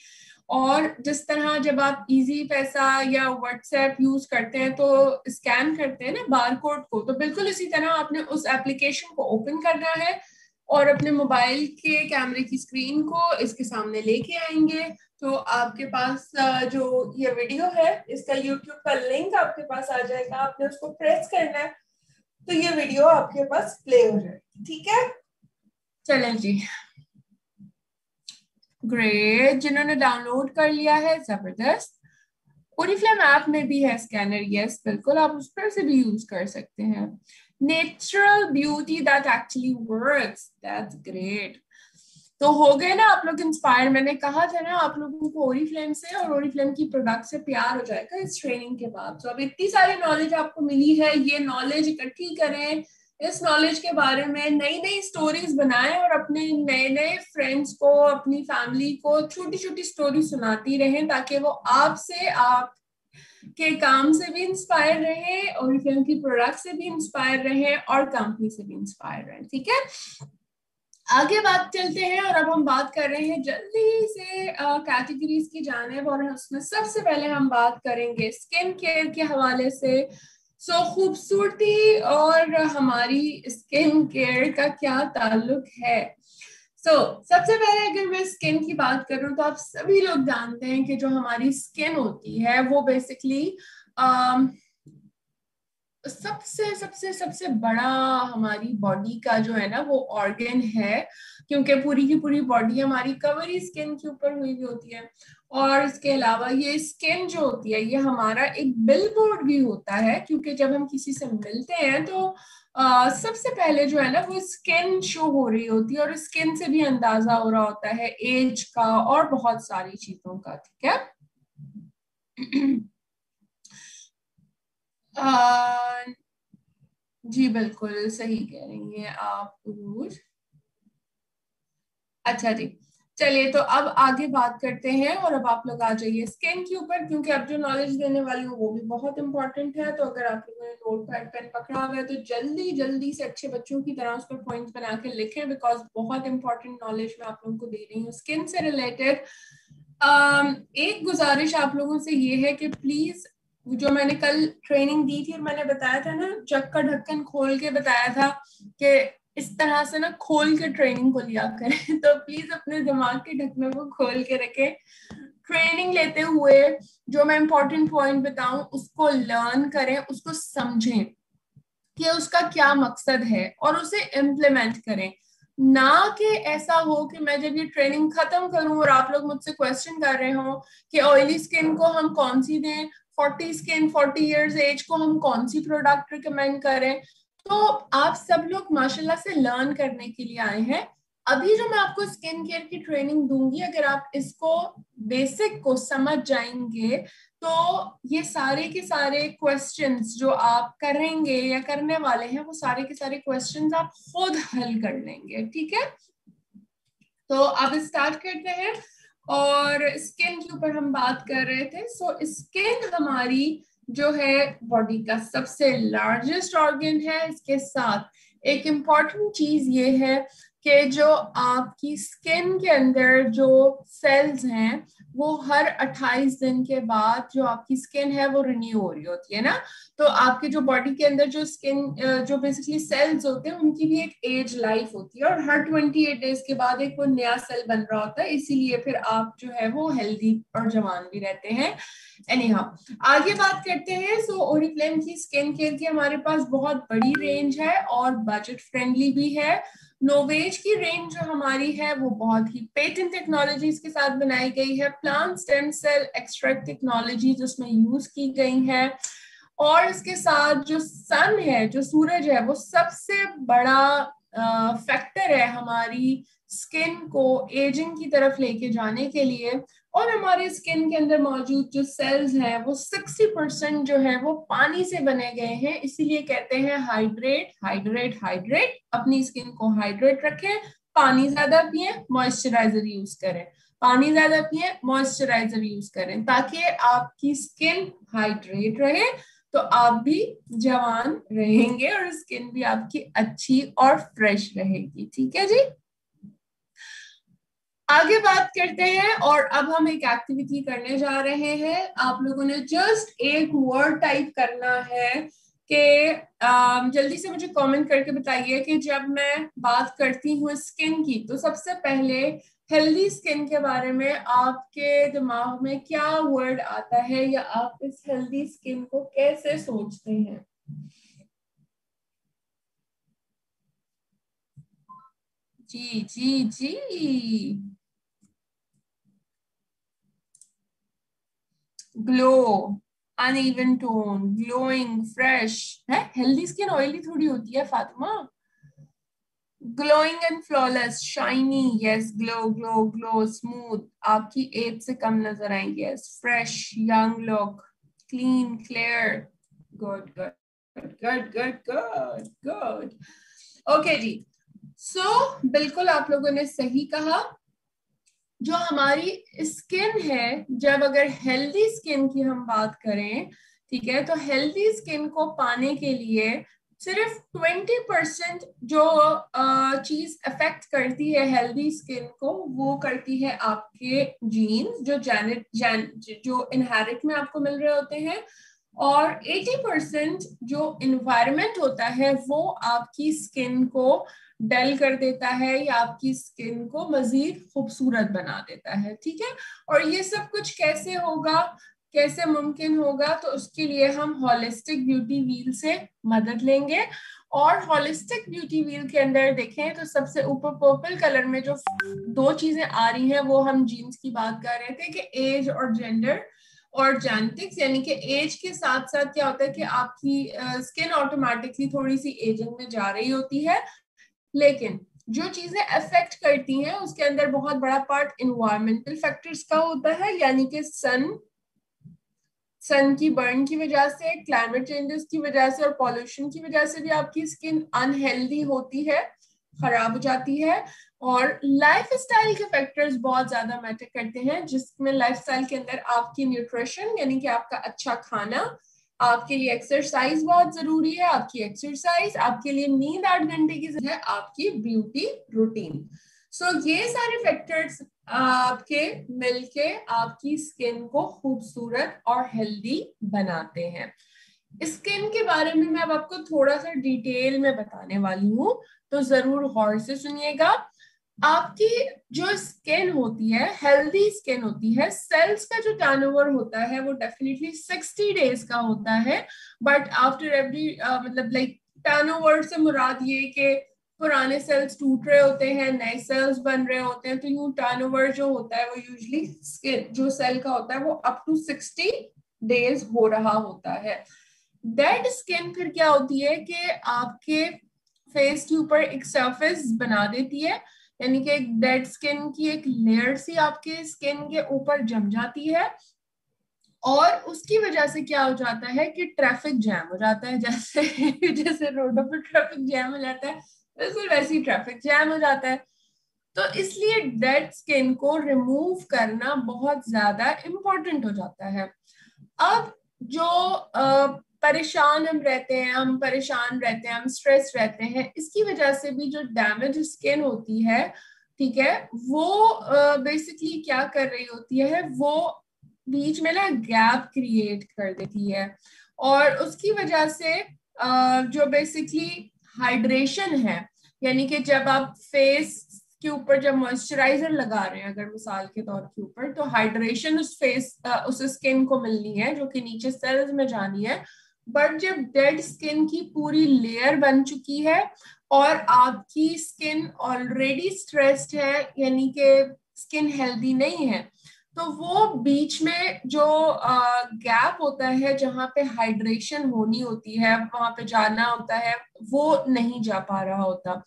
और जिस तरह जब आप इजी पैसा या व्हाट्सएप यूज करते हैं तो स्कैन करते हैं ना बार कोड को, तो बिल्कुल इसी तरह आपने उस एप्लीकेशन को ओपन करना है और अपने मोबाइल के कैमरे की स्क्रीन को इसके सामने लेके आएंगे, तो आपके पास जो ये वीडियो है इसका यूट्यूब का लिंक आपके पास आ जाएगा, आपने उसको प्रेस करना है तो ये वीडियो आपके पास प्ले हो जाएगी। ठीक है, चलें जी, ग्रेट, जिन्होंने डाउनलोड कर लिया है जबरदस्त। ओरिफ्लेम ऐप में भी है स्कैनर, यस बिल्कुल, आप उस पर से भी यूज कर सकते हैं। Natural beauty that actually works, that's great. तो हो गए ना आप लोग इंस्पायर, मैंने कहा था ना आप लोगों को ओरिफ्लेम से और ओरिफ्लेम की प्रोडक्ट से प्यार हो जाएगा इस ट्रेनिंग के बाद। तो अब इतनी सारी नॉलेज आपको मिली है, ये नॉलेज इकट्ठी करें, इस नॉलेज के बारे में नई नई स्टोरीज बनाएं और अपने नए नए फ्रेंड्स को, अपनी फैमिली को छोटी छोटी स्टोरी सुनाती रहें, ताकि वो आपसे, आप के काम से भी इंस्पायर रहे, ओरिफ्लेम की प्रोडक्ट से भी इंस्पायर रहे और कंपनी से भी इंस्पायर रहे। ठीक है, आगे बात चलते हैं और अब हम बात कर रहे हैं जल्दी से कैटेगरीज की जानिब, और उसमें सबसे पहले हम बात करेंगे स्किन केयर के हवाले से। सो खूबसूरती और हमारी स्किन केयर का क्या ताल्लुक है? सबसे पहले अगर मैं स्किन की बात करूं तो आप सभी लोग जानते हैं कि जो हमारी स्किन होती है वो बेसिकली सबसे सबसे सबसे बड़ा हमारी बॉडी का जो है ना वो ऑर्गन है, क्योंकि पूरी की पूरी बॉडी हमारी कवर ही स्किन के ऊपर हुई होती है। और इसके अलावा ये स्किन जो होती है ये हमारा एक बिलबोर्ड भी होता है, क्योंकि जब हम किसी से मिलते हैं तो सबसे पहले जो है ना वो स्किन शो हो रही होती है, और स्किन से भी अंदाजा हो रहा होता है एज का और बहुत सारी चीजों का। ठीक है जी बिल्कुल सही कह रही हैं आप उरूज। अच्छा जी, चलिए तो अब आगे बात करते हैं और अब आप लोग आ जाइए स्किन के ऊपर, क्योंकि अब जो नॉलेज देने वाली हूँ वो भी बहुत इंपॉर्टेंट है। तो अगर आप लोगों ने नोट पैड पेन पकड़ा हुआ है तो जल्दी जल्दी से अच्छे बच्चों की तरह उस पर पॉइंट्स बना के लिखें, बिकॉज बहुत इंपॉर्टेंट नॉलेज मैं आप लोगों को दे रही हूँ स्किन से रिलेटेड। एक गुजारिश आप लोगों से ये है कि प्लीज, जो मैंने कल ट्रेनिंग दी थी और मैंने बताया था ना, जग का ढक्कन खोल के बताया था कि इस तरह से ना खोल के ट्रेनिंग को लिया करें तो प्लीज अपने दिमाग के ढक्कनों को खोल के रखें। ट्रेनिंग लेते हुए जो मैं इंपॉर्टेंट पॉइंट बताऊं उसको लर्न करें, उसको समझें कि उसका क्या मकसद है और उसे इम्प्लीमेंट करें। ना कि ऐसा हो कि मैं जब ये ट्रेनिंग खत्म करूं और आप लोग मुझसे क्वेश्चन कर रहे हो कि ऑयली स्किन को हम कौन सी दें, 40 इयर्स एज को हम कौन सी प्रोडक्ट रिकमेंड करें। तो आप सब लोग माशाल्लाह से लर्न करने के लिए आए हैं। अभी जो मैं आपको स्किन केयर की ट्रेनिंग दूंगी, अगर आप इसको बेसिक को समझ जाएंगे तो ये सारे के सारे क्वेश्चंस जो आप करेंगे या करने वाले हैं वो सारे के सारे क्वेश्चंस आप खुद हल कर लेंगे। ठीक है, तो अब स्टार्ट करते हैं। और स्किन के ऊपर हम बात कर रहे थे। सो स्किन हमारी जो है बॉडी का सबसे लार्जेस्ट ऑर्गन है। इसके साथ एक इम्पॉर्टेंट चीज ये है कि जो आपकी स्किन के अंदर जो सेल्स हैं वो हर 28 दिन के बाद जो आपकी स्किन है वो रिन्यू हो रही होती है ना। तो आपके जो बॉडी के अंदर जो स्किन जो बेसिकली सेल्स होते हैं उनकी भी एक एज लाइफ होती है और हर 28 डेज के बाद एक वो नया सेल बन रहा होता है, इसीलिए फिर आप जो है वो हेल्दी और जवान भी रहते हैं। एनीहाउ आगे बात करते हैं। सो ओरिफ्लेम की स्किन केयर की हमारे पास बहुत बड़ी रेंज है और बजट फ्रेंडली भी है। नोवेज की रेंज जो हमारी है वो बहुत ही पेटेंट टेक्नोलॉजीज के साथ बनाई गई है। Plant stem cell extract technology उसमें यूज की गई है। और इसके साथ जो सन है, जो सूरज है, वो सबसे बड़ा फैक्टर है हमारी स्किन को एजिंग की तरफ लेके जाने के लिए। और हमारे स्किन के अंदर मौजूद जो सेल्स हैं वो 60% जो है वो पानी से बने गए हैं, इसीलिए कहते हैं हाइड्रेट हाइड्रेट हाइड्रेट। अपनी स्किन को हाइड्रेट रखें, पानी ज्यादा पिए, मॉइस्चराइजर यूज करें, पानी ज्यादा पिए, मॉइस्चराइजर यूज करें, ताकि आपकी स्किन हाइड्रेट रहे तो आप भी जवान रहेंगे और स्किन भी आपकी अच्छी और फ्रेश रहेगी। ठीक है जी, आगे बात करते हैं। और अब हम एक एक्टिविटी करने जा रहे हैं। आप लोगों ने जस्ट एक वर्ड टाइप करना है कि जल्दी से मुझे कमेंट करके बताइए कि जब मैं बात करती हूँ स्किन की तो सबसे पहले हेल्दी स्किन के बारे में आपके दिमाग में क्या वर्ड आता है, या आप इस हेल्दी स्किन को कैसे सोचते हैं। जी जी जी, glow, uneven tone, glowing, fresh है। हेल्दी स्किन ऑयली थोड़ी होती है Fatima. Glowing and flawless, shiny, yes, glow glow glow, smooth, आपकी एज से कम नजर आएंगे, yes, fresh, young look, clean, clear, good good good good good good. Okay जी, सो बिल्कुल आप लोगों ने सही कहा। जो हमारी स्किन है, जब अगर हेल्दी स्किन की हम बात करें, ठीक है, तो हेल्दी स्किन को पाने के लिए सिर्फ 20% जो चीज अफेक्ट करती है हेल्दी स्किन को, वो करती है आपके जीन्स जो जो इनहेरिट में आपको मिल रहे होते हैं। और 80% जो इन्वायरमेंट होता है वो आपकी स्किन को डल कर देता है या आपकी स्किन को मजीद खूबसूरत बना देता है। ठीक है, और ये सब कुछ कैसे होगा, कैसे मुमकिन होगा, तो उसके लिए हम हॉलिस्टिक ब्यूटी व्हील से मदद लेंगे। और हॉलिस्टिक ब्यूटी व्हील के अंदर देखें तो सबसे ऊपर पर्पल कलर में जो दो चीजें आ रही हैं वो हम जीन्स की बात कर रहे थे कि एज और जेंडर और जेनेटिक्स, यानी कि एज के साथ साथ क्या होता है कि आपकी स्किन ऑटोमेटिकली थोड़ी सी एजिंग में जा रही होती है, लेकिन जो चीजें अफेक्ट करती हैं उसके अंदर बहुत बड़ा पार्ट इन्वायरमेंटल फैक्टर्स का होता है, यानी कि सन की बर्न की वजह से, क्लाइमेट चेंजेस की वजह से और पॉल्यूशन की वजह से भी आपकी स्किन अनहेल्दी होती है, खराब हो जाती है। और लाइफ स्टाइल के फैक्टर्स बहुत ज्यादा मैटर करते हैं, जिसमें लाइफ स्टाइल के अंदर आपकी न्यूट्रिशन यानी कि आपका अच्छा खाना, आपके लिए एक्सरसाइज बहुत जरूरी है, आपकी एक्सरसाइज, आपके लिए नींद 8 घंटे की है, आपकी ब्यूटी रूटीन। सो ये सारे फैक्टर्स आपके मिलके आपकी स्किन को खूबसूरत और हेल्दी बनाते हैं। स्किन के बारे में मैं अब आपको थोड़ा सा डिटेल में बताने वाली हूँ, तो जरूर गौर से सुनिएगा। आपकी जो स्किन होती है, हेल्दी स्किन होती है, सेल्स का जो टर्नओवर होता है वो डेफिनेटली 60 डेज का होता है। बट आफ्टर एवरी मतलब लाइक टर्नओवर से मुराद ये कि पुराने सेल्स टूट रहे होते हैं, नए सेल्स बन रहे होते हैं, तो यूं टर्नओवर जो होता है वो यूजुअली स्किन जो सेल का होता है वो अप टू 60 डेज हो रहा होता है। डेड स्किन फिर क्या होती है कि आपके फेस के ऊपर एक सरफेस बना देती है, यानी कि एक डेड स्किन की एक लेयर सी आपके स्किन के ऊपर जम जाती है, और उसकी वजह से क्या हो जाता है कि ट्रैफिक जैम हो जाता है। जैसे जैसे रोडों पर ट्रैफिक जैम हो जाता है, बिल्कुल वैसे ही ट्रैफिक जैम हो जाता है। तो इसलिए डेड स्किन को रिमूव करना बहुत ज्यादा इम्पोर्टेंट हो जाता है। अब जो परेशान हम रहते हैं, हम परेशान रहते हैं, हम स्ट्रेस रहते हैं, इसकी वजह से भी जो डैमेज स्किन होती है, ठीक है, वो बेसिकली क्या कर रही होती है, वो बीच में ना गैप क्रिएट कर देती है, और उसकी वजह से जो बेसिकली हाइड्रेशन है, यानी कि जब आप फेस के ऊपर जब मॉइस्चराइजर लगा रहे हैं अगर मिसाल के तौर के ऊपर, तो हाइड्रेशन उस स्किन को मिलनी है जो कि नीचे सेल्स में जानी है। बट जब डेड स्किन की पूरी लेयर बन चुकी है और आपकी स्किन ऑलरेडी स्ट्रेस्ड है, यानी कि स्किन हेल्दी नहीं है, तो वो बीच में जो गैप होता है जहाँ पे हाइड्रेशन होनी होती है, वहां पे जाना होता है, वो नहीं जा पा रहा होता।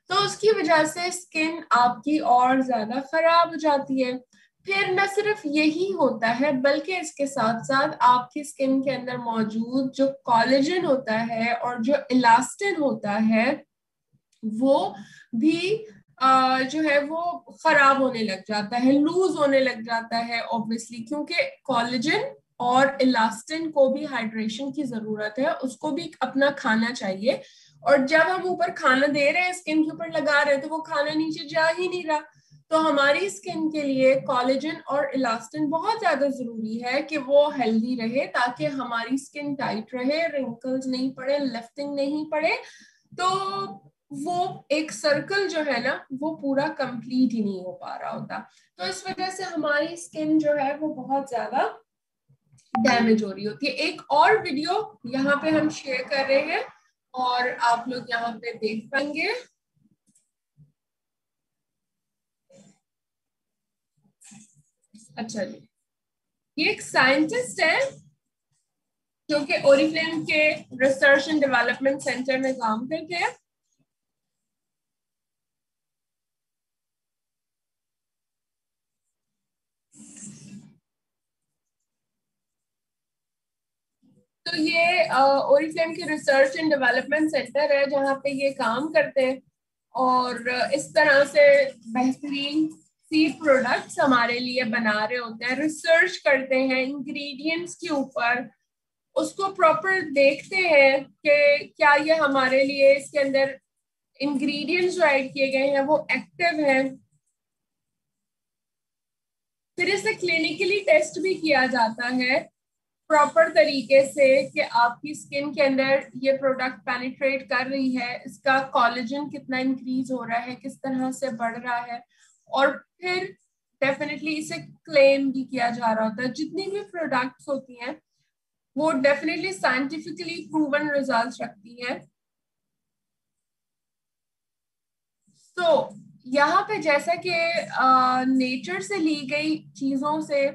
तो उसकी वजह से स्किन आपकी और ज्यादा खराब हो जाती है। फिर न सिर्फ यही होता है बल्कि इसके साथ साथ आपकी स्किन के अंदर मौजूद जो कोलेजन होता है और जो इलास्टिन होता है वो भी जो है वो खराब होने लग जाता है, लूज होने लग जाता है ऑब्वियसली, क्योंकि कोलेजन और इलास्टिन को भी हाइड्रेशन की जरूरत है, उसको भी अपना खाना चाहिए। और जब हम ऊपर खाना दे रहे हैं, स्किन के ऊपर लगा रहे हैं, तो वो खाना नीचे जा ही नहीं रहा। तो हमारी स्किन के लिए कोलेजन और इलास्टिन बहुत ज्यादा जरूरी है कि वो हेल्दी रहे, ताकि हमारी स्किन टाइट रहे, रिंकल्स नहीं पड़े, लिफ्टिंग नहीं पड़े। तो वो एक सर्कल जो है ना वो पूरा कंप्लीट ही नहीं हो पा रहा होता। तो इस वजह से हमारी स्किन जो है वो बहुत ज्यादा डैमेज हो रही होती है। एक और वीडियो यहाँ पे हम शेयर कर रहे हैं और आप लोग यहाँ पे देख पाएंगे। अच्छा जी, ये एक साइंटिस्ट है जो कि ओरिफ्लेम के रिसर्च एंड डेवलपमेंट सेंटर में काम करते हैं। तो ये ओरिफ्लेम के रिसर्च एंड डेवलपमेंट सेंटर है जहाँ पे ये काम करते हैं, और इस तरह से बेहतरीन सीड प्रोडक्ट्स हमारे लिए बना रहे होते हैं, रिसर्च करते हैं इंग्रेडिएंट्स के ऊपर, उसको प्रॉपर देखते हैं कि क्या ये हमारे लिए इसके अंदर इंग्रेडिएंट्स जो ऐड किए गए हैं वो एक्टिव हैं। फिर इसे क्लिनिकली टेस्ट भी किया जाता है प्रॉपर तरीके से कि आपकी स्किन के अंदर ये प्रोडक्ट पेनिट्रेट कर रही है, इसका कोलेजन कितना इंक्रीज हो रहा है, किस तरह से बढ़ रहा है, और फिर डेफिनेटली इसे क्लेम भी किया जा रहा होता है। जितनी भी प्रोडक्ट्स होती हैं वो डेफिनेटली साइंटिफिकली प्रूवन रिजल्ट्स रखती हैं। तो यहाँ पे जैसा कि नेचर से ली गई चीजों से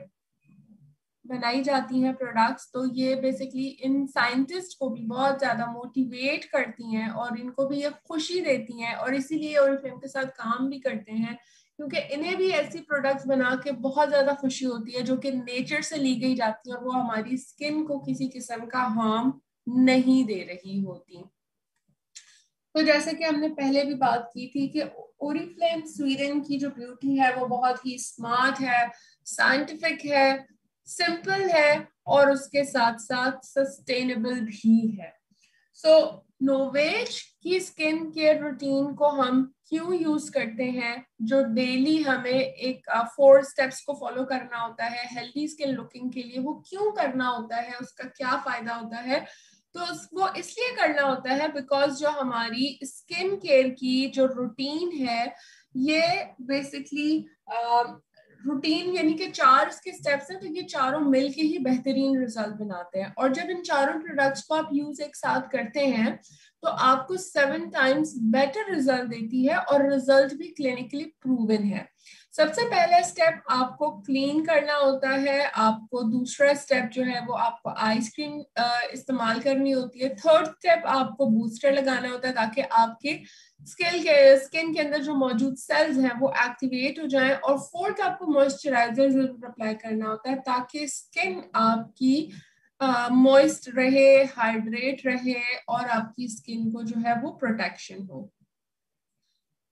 बनाई जाती हैं प्रोडक्ट्स, तो ये बेसिकली इन साइंटिस्ट को भी बहुत ज्यादा मोटिवेट करती हैं और इनको भी ये खुशी देती हैं, और इसीलिए ओरिफ्लेम के साथ काम भी करते हैं, क्योंकि इन्हें भी ऐसी प्रोडक्ट्स बना के बहुत ज्यादा खुशी होती है जो कि नेचर से ली गई जाती है और वो हमारी स्किन को किसी किस्म का हार्म नहीं दे रही होती। तो जैसे कि हमने पहले भी बात की थी कि ओरिफ्लेम स्वीडन की जो ब्यूटी है वो बहुत ही स्मार्ट है, साइंटिफिक है, सिंपल है, और उसके साथ साथ सस्टेनेबल भी है। सो नोवेज की स्किन केयर रूटीन को हम क्यों यूज करते हैं, जो डेली हमें एक 4 स्टेप्स को फॉलो करना होता है हेल्दी स्किन लुकिंग के लिए, वो क्यों करना होता है, उसका क्या फायदा होता है। तो वो इसलिए करना होता है बिकॉज जो हमारी स्किन केयर की जो रूटीन है ये बेसिकली रूटीन यानी कि 4 इसके स्टेप्स हैं, तो ये चारों मिलके ही बेहतरीन रिजल्ट बनाते हैं। और जब इन चारों प्रोडक्ट्स को आप यूज एक साथ करते हैं तो आपको 7 टाइम्स बेटर रिजल्ट देती है, और रिजल्ट भी क्लिनिकली प्रूवन है। सबसे पहला स्टेप आपको क्लीन करना होता है, आपको दूसरा स्टेप जो है वो आपको आइसक्रीम इस्तेमाल करनी होती है, थर्ड स्टेप आपको बूस्टर लगाना होता है ताकि आपके स्किन के अंदर जो मौजूद सेल्स हैं वो एक्टिवेट हो जाएं, और फोर्थ आपको मॉइस्चराइजर जरूर अप्लाई करना होता है ताकि स्किन आपकी मॉइस्ट रहे, हाइड्रेट रहे, और आपकी स्किन को जो है वो प्रोटेक्शन हो।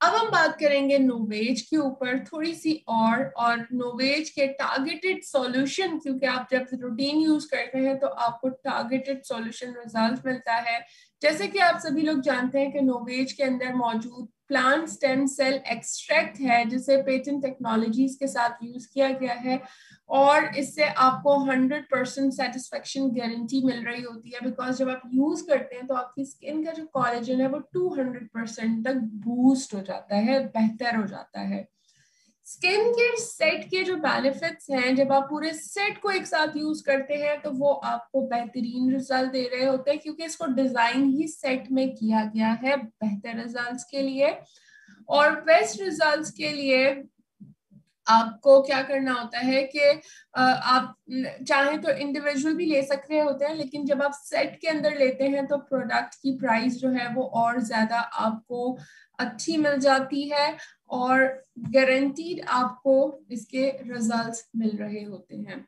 अब हम बात करेंगे नोवेज के ऊपर थोड़ी सी और नोवेज के टारगेटेड सॉल्यूशन, क्योंकि आप जब रूटीन यूज करते हैं तो आपको टारगेटेड सॉल्यूशन रिजल्ट मिलता है। जैसे कि आप सभी लोग जानते हैं कि नोवेज के अंदर मौजूद प्लांट स्टेम सेल एक्सट्रैक्ट है जिसे पेटेंट टेक्नोलॉजीज के साथ यूज किया गया है, और इससे आपको 100% सेटिस्फेक्शन गारंटी मिल रही होती है, बिकॉज जब आप यूज करते हैं तो आपकी स्किन का जो कोलेजन है वो 200% तक बूस्ट हो जाता है, बेहतर हो जाता है। स्किन केयर सेट के जो बेनिफिट्स हैं, जब आप पूरे सेट को एक साथ यूज करते हैं तो वो आपको बेहतरीन रिजल्ट दे रहे होते हैं, क्योंकि इसको डिजाइन ही सेट में किया गया है बेहतर रिजल्ट्स के लिए। और बेस्ट रिजल्ट्स के लिए आपको क्या करना होता है कि आप चाहे तो इंडिविजुअल भी ले सकते होते हैं, लेकिन जब आप सेट के अंदर लेते हैं तो प्रोडक्ट की प्राइस जो है वो और ज्यादा आपको अच्छी मिल जाती है, और गारंटीड आपको इसके रिजल्ट्स मिल रहे होते हैं।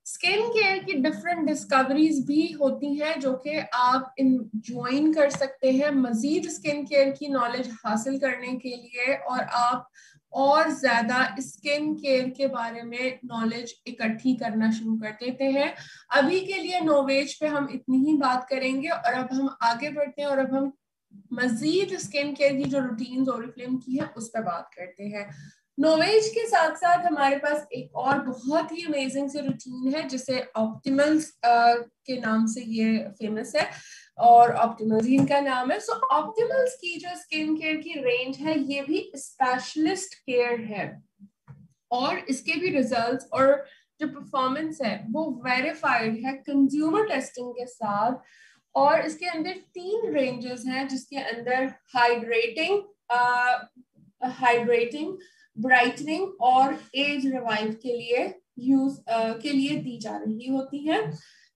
स्किन केयर की डिफरेंट डिस्कवरीज भी होती हैं जो कि आप ज्वाइन कर सकते हैं मजीद स्किन केयर की नॉलेज हासिल करने के लिए, और आप और ज्यादा स्किन केयर के बारे में नॉलेज इकट्ठी करना शुरू कर देते हैं। अभी के लिए नोवेज पे हम इतनी ही बात करेंगे, और अब हम आगे बढ़ते हैं और अब हम मजीद स्किन केयर की जो रूटीन्स ओरिफ्लेम की है उस पर बात करते हैं। नोवेज के साथ साथ हमारे पास एक और बहुत ही अमेजिंग सी रूटीन है जिसे ऑप्टिमल्स के नाम से ये फेमस है, और ऑप्टिमल्स इनका नाम है। सो ऑप्टिमल्स की जो स्किन केयर की रेंज है ये भी स्पेशलिस्ट केयर है, और इसके भी रिजल्ट्स और जो परफॉर्मेंस है वो वेरीफाइड है कंज्यूमर टेस्टिंग के साथ। और इसके अंदर 3 रेंजेस हैं जिसके अंदर हाइड्रेटिंग, ब्राइटनिंग और एज रिवाइव के लिए दी जा रही होती है।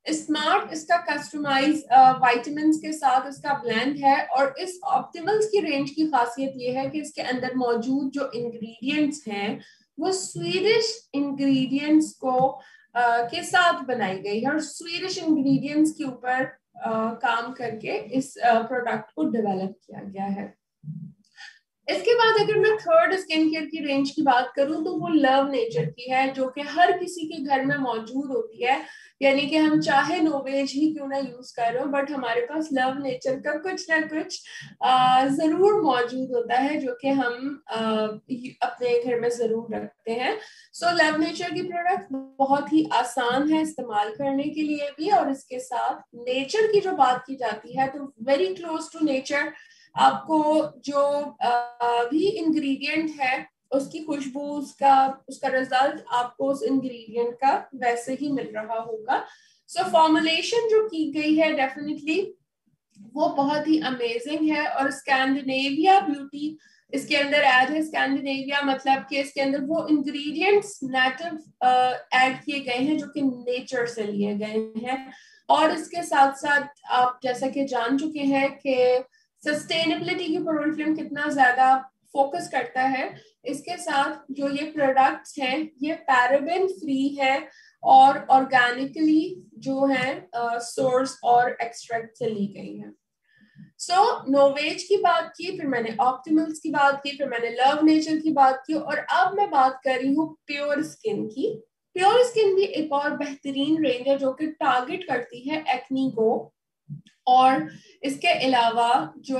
स्मार्ट इसका कस्टमाइज विटामिन्स के साथ इसका ब्लेंड है, और इस ऑप्टिमल्स की रेंज की खासियत ये है कि इसके अंदर मौजूद जो इंग्रेडिएंट्स हैं वो स्वीडिश इंग्रेडिएंट्स के साथ बनाई गई है, और स्वीडिश इंग्रेडिएंट्स के ऊपर काम करके इस प्रोडक्ट को डेवलप किया गया है। इसके बाद अगर मैं थर्ड स्किन केयर की रेंज की बात करूं तो वो लव नेचर की है, जो कि हर किसी के घर में मौजूद होती है। यानी कि हम चाहे नोवेज ही क्यों ना यूज कर रहे हो, बट हमारे पास लव नेचर का कुछ ना कुछ जरूर मौजूद होता है जो कि हम अपने घर में जरूर रखते हैं। सो लव नेचर की प्रोडक्ट बहुत ही आसान है इस्तेमाल करने के लिए भी, और इसके साथ नेचर की जो बात की जाती है तो वेरी क्लोज टू नेचर। आपको जो भी इंग्रेडिएंट है उसकी खुशबू, उसका रिजल्ट आपको उस इंग्रेडिएंट का वैसे ही मिल रहा होगा। सो फॉर्मुलेशन जो की गई है डेफिनेटली वो बहुत ही अमेजिंग है, और स्कैंडिनेविया ब्यूटी इसके अंदर ऐड है। स्कैंडिनेविया मतलब कि इसके अंदर वो इंग्रेडिएंट्स नेटिव ऐड किए गए हैं जो कि नेचर से लिए गए हैं। और इसके साथ साथ आप जैसा कि जान चुके हैं कि सस्टेनेबिलिटी की प्रोडक्ट कितना ज्यादा फोकस करता है। इसके साथ जो ये प्रोडक्ट्स हैं ये पैराबेन फ्री है और ऑर्गेनिकली जो है सोर्स और एक्सट्रैक्ट से ली गई है। सो नोवेज की बात की, फिर मैंने ऑप्टिमल्स की बात की, फिर मैंने लव नेचर की बात की, और अब मैं बात कर रही हूँ प्योर स्किन की। प्योर स्किन भी एक और बेहतरीन रेंज है जो कि टारगेट करती है एक्नी को, और इसके अलावा जो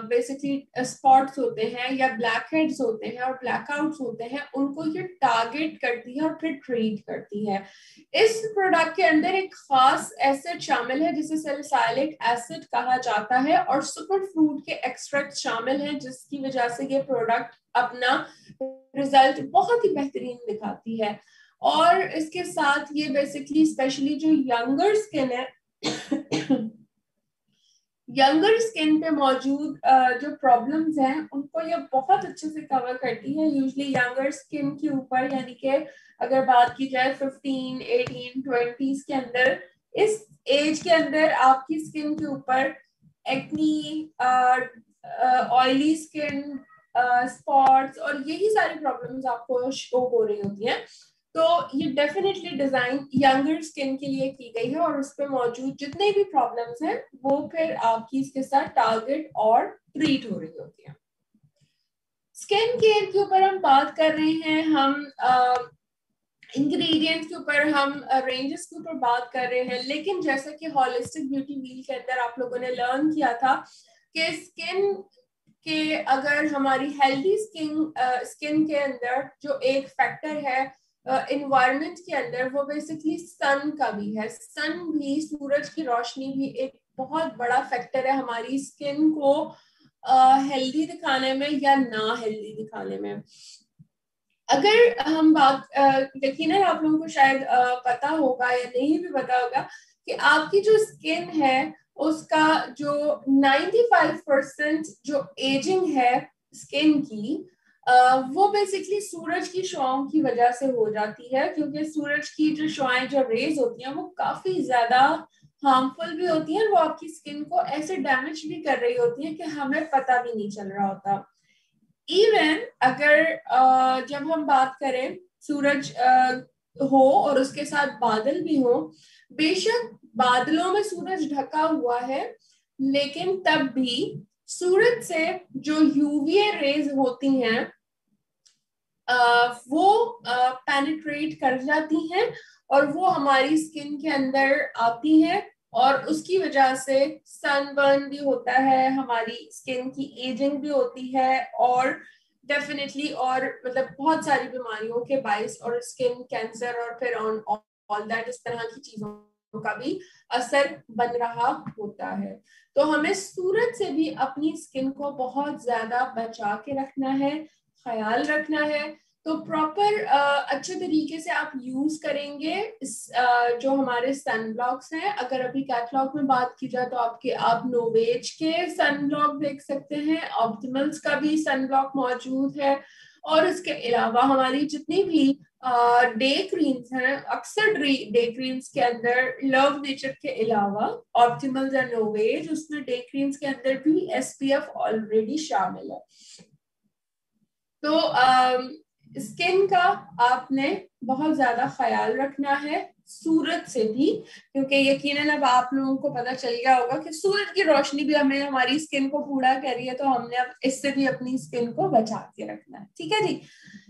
बेसिकली स्पॉट्स होते हैं या ब्लैक हेड्स होते हैं और ब्लैकआउट्स होते हैं, उनको ये टारगेट करती है और फिर ट्रीट करती है। इस प्रोडक्ट के अंदर एक खास एसिड शामिल है जिसे सैलिसाइलिक एसिड कहा जाता है, और सुपर फ्रूट के एक्सट्रैक्ट शामिल हैं, जिसकी वजह से ये प्रोडक्ट अपना रिजल्ट बहुत ही बेहतरीन दिखाती है। और इसके साथ ये बेसिकली स्पेशली जो यंगर स्किन है यंगर स्किन पे मौजूद जो प्रॉब्लम्स हैं उनको ये बहुत अच्छे से कवर करती है। यूजली यंगर स्किन के ऊपर, यानी कि अगर बात की जाए 15, 18, 20s के अंदर, इस एज के अंदर आपकी स्किन के ऊपर एक्नी, ऑयली स्किन, स्पॉट्स और यही सारी प्रॉब्लम्स आपको शो हो रही होती हैं। तो ये डेफिनेटली डिजाइन यंगर स्किन के लिए की गई है, और उस पर मौजूद जितने भी प्रॉब्लम्स हैं वो फिर आपकी इसके साथ टारगेट और ट्रीट हो रही होती है। स्किन केयर के ऊपर हम बात कर रहे हैं, हम इंग्रेडिएंट्स के ऊपर, हम रेंजेस के ऊपर बात कर रहे हैं, लेकिन जैसा कि होलिस्टिक ब्यूटी व्हील के अंदर आप लोगों ने लर्न किया था कि स्किन के अगर हमारी हेल्दी स्किन के अंदर जो एक फैक्टर है इन्वायरमेंट के अंदर, वो बेसिकली सन का भी है। सन भी, सूरज की रोशनी भी एक बहुत बड़ा फैक्टर है हमारी स्किन को हेल्दी दिखाने में या ना हेल्दी दिखाने में। अगर हम बात यकीनन आप लोगों को शायद पता होगा या नहीं भी पता होगा कि आपकी जो स्किन है उसका जो 95% जो एजिंग है स्किन की, वो बेसिकली सूरज की शुआओं की वजह से हो जाती है, क्योंकि सूरज की जो शुआएं, जो रेज होती हैं, वो काफी ज्यादा हार्मफुल भी होती हैं, वो आपकी स्किन को ऐसे डैमेज भी कर रही होती है कि हमें पता भी नहीं चल रहा होता। इवन अगर जब हम बात करें सूरज हो और उसके साथ बादल भी हो, बेशक बादलों में सूरज ढका हुआ है, लेकिन तब भी सूरज से जो यूवीए रेज होती हैं वो पेनिट्रेट कर जाती हैं और वो हमारी स्किन के अंदर आती हैं, और उसकी वजह से सनबर्न भी होता है, हमारी स्किन की एजिंग भी होती है, और डेफिनेटली और मतलब बहुत सारी बीमारियों के बाइस और स्किन कैंसर और फिर ऑन ऑल दैट, इस तरह की चीजों का भी असर बन रहा होता है। तो हमें सूरज से भी अपनी स्किन को बहुत ज्यादा बचा के रखना है, ख्याल रखना है। तो प्रॉपर अच्छे तरीके से आप यूज करेंगे जो हमारे सन ब्लॉक्स हैं। अगर अभी कैटलॉग में बात की जाए तो आप नोवेज के सन ब्लॉक देख सकते हैं, ऑप्टिमल्स का भी सन ब्लॉक मौजूद है, और इसके अलावा हमारी जितनी भी डे क्रीम्स हैं, अक्सर डे क्रीम्स के अंदर लव नेचर के अलावा ऑप्टिमल्स एंड नोवेज, उसमें डे क्रीम्स के अंदर भी एसपीएफ ऑलरेडी शामिल है। तो स्किन का आपने बहुत ज्यादा ख्याल रखना है सूरज से भी, क्योंकि यकीनन अब आप लोगों को पता चल गया होगा कि सूरज की रोशनी भी हमें हमारी स्किन को बूढ़ा कर रही है, तो हमने अब इससे भी अपनी स्किन को बचा के रखना है। ठीक है जी,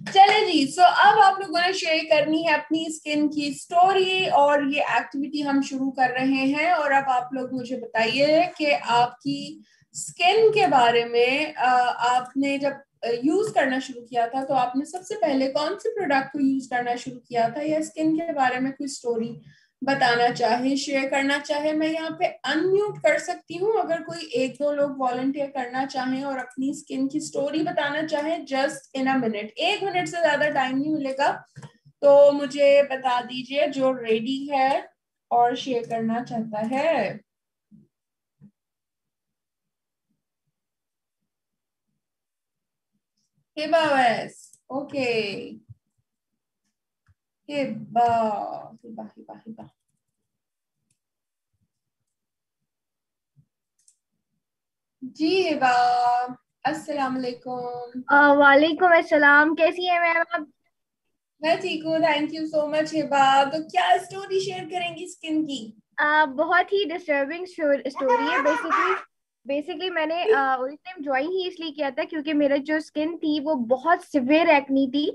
चले जी। सो अब आप लोगों ने शेयर करनी है अपनी स्किन की स्टोरी, और ये एक्टिविटी हम शुरू कर रहे हैं। और अब आप लोग मुझे बताइए कि आपकी स्किन के बारे में आपने जब यूज करना शुरू किया था तो आपने सबसे पहले कौन से प्रोडक्ट को यूज करना शुरू किया था, या स्किन के बारे में कोई स्टोरी बताना चाहे, शेयर करना चाहे। मैं यहाँ पे अनम्यूट कर सकती हूँ, अगर कोई एक दो लोग वॉलंटियर करना चाहें और अपनी स्किन की स्टोरी बताना चाहें, just in a minute, 1 minute से ज्यादा टाइम नहीं मिलेगा, तो मुझे बता दीजिए जो रेडी है और शेयर करना चाहता है। हिबा वैस, ओके, हिबा हिबा हिबा हिबा। जी हिबा, अस्सलाम वालेकुम। वालेकुम अस्सलाम। कैसी है मैम आप? मैं ठीक हूँ, thank you so much Hiba. तो क्या स्टोरी शेयर करेंगी स्किन की? बहुत ही डिस्टर्बिंग स्टोरी है। बेसिकली मैंने उस टाइम ज्वाइन ही इसलिए किया था क्योंकि मेरा जो स्किन थी वो बहुत सिवियर एक्नी थी।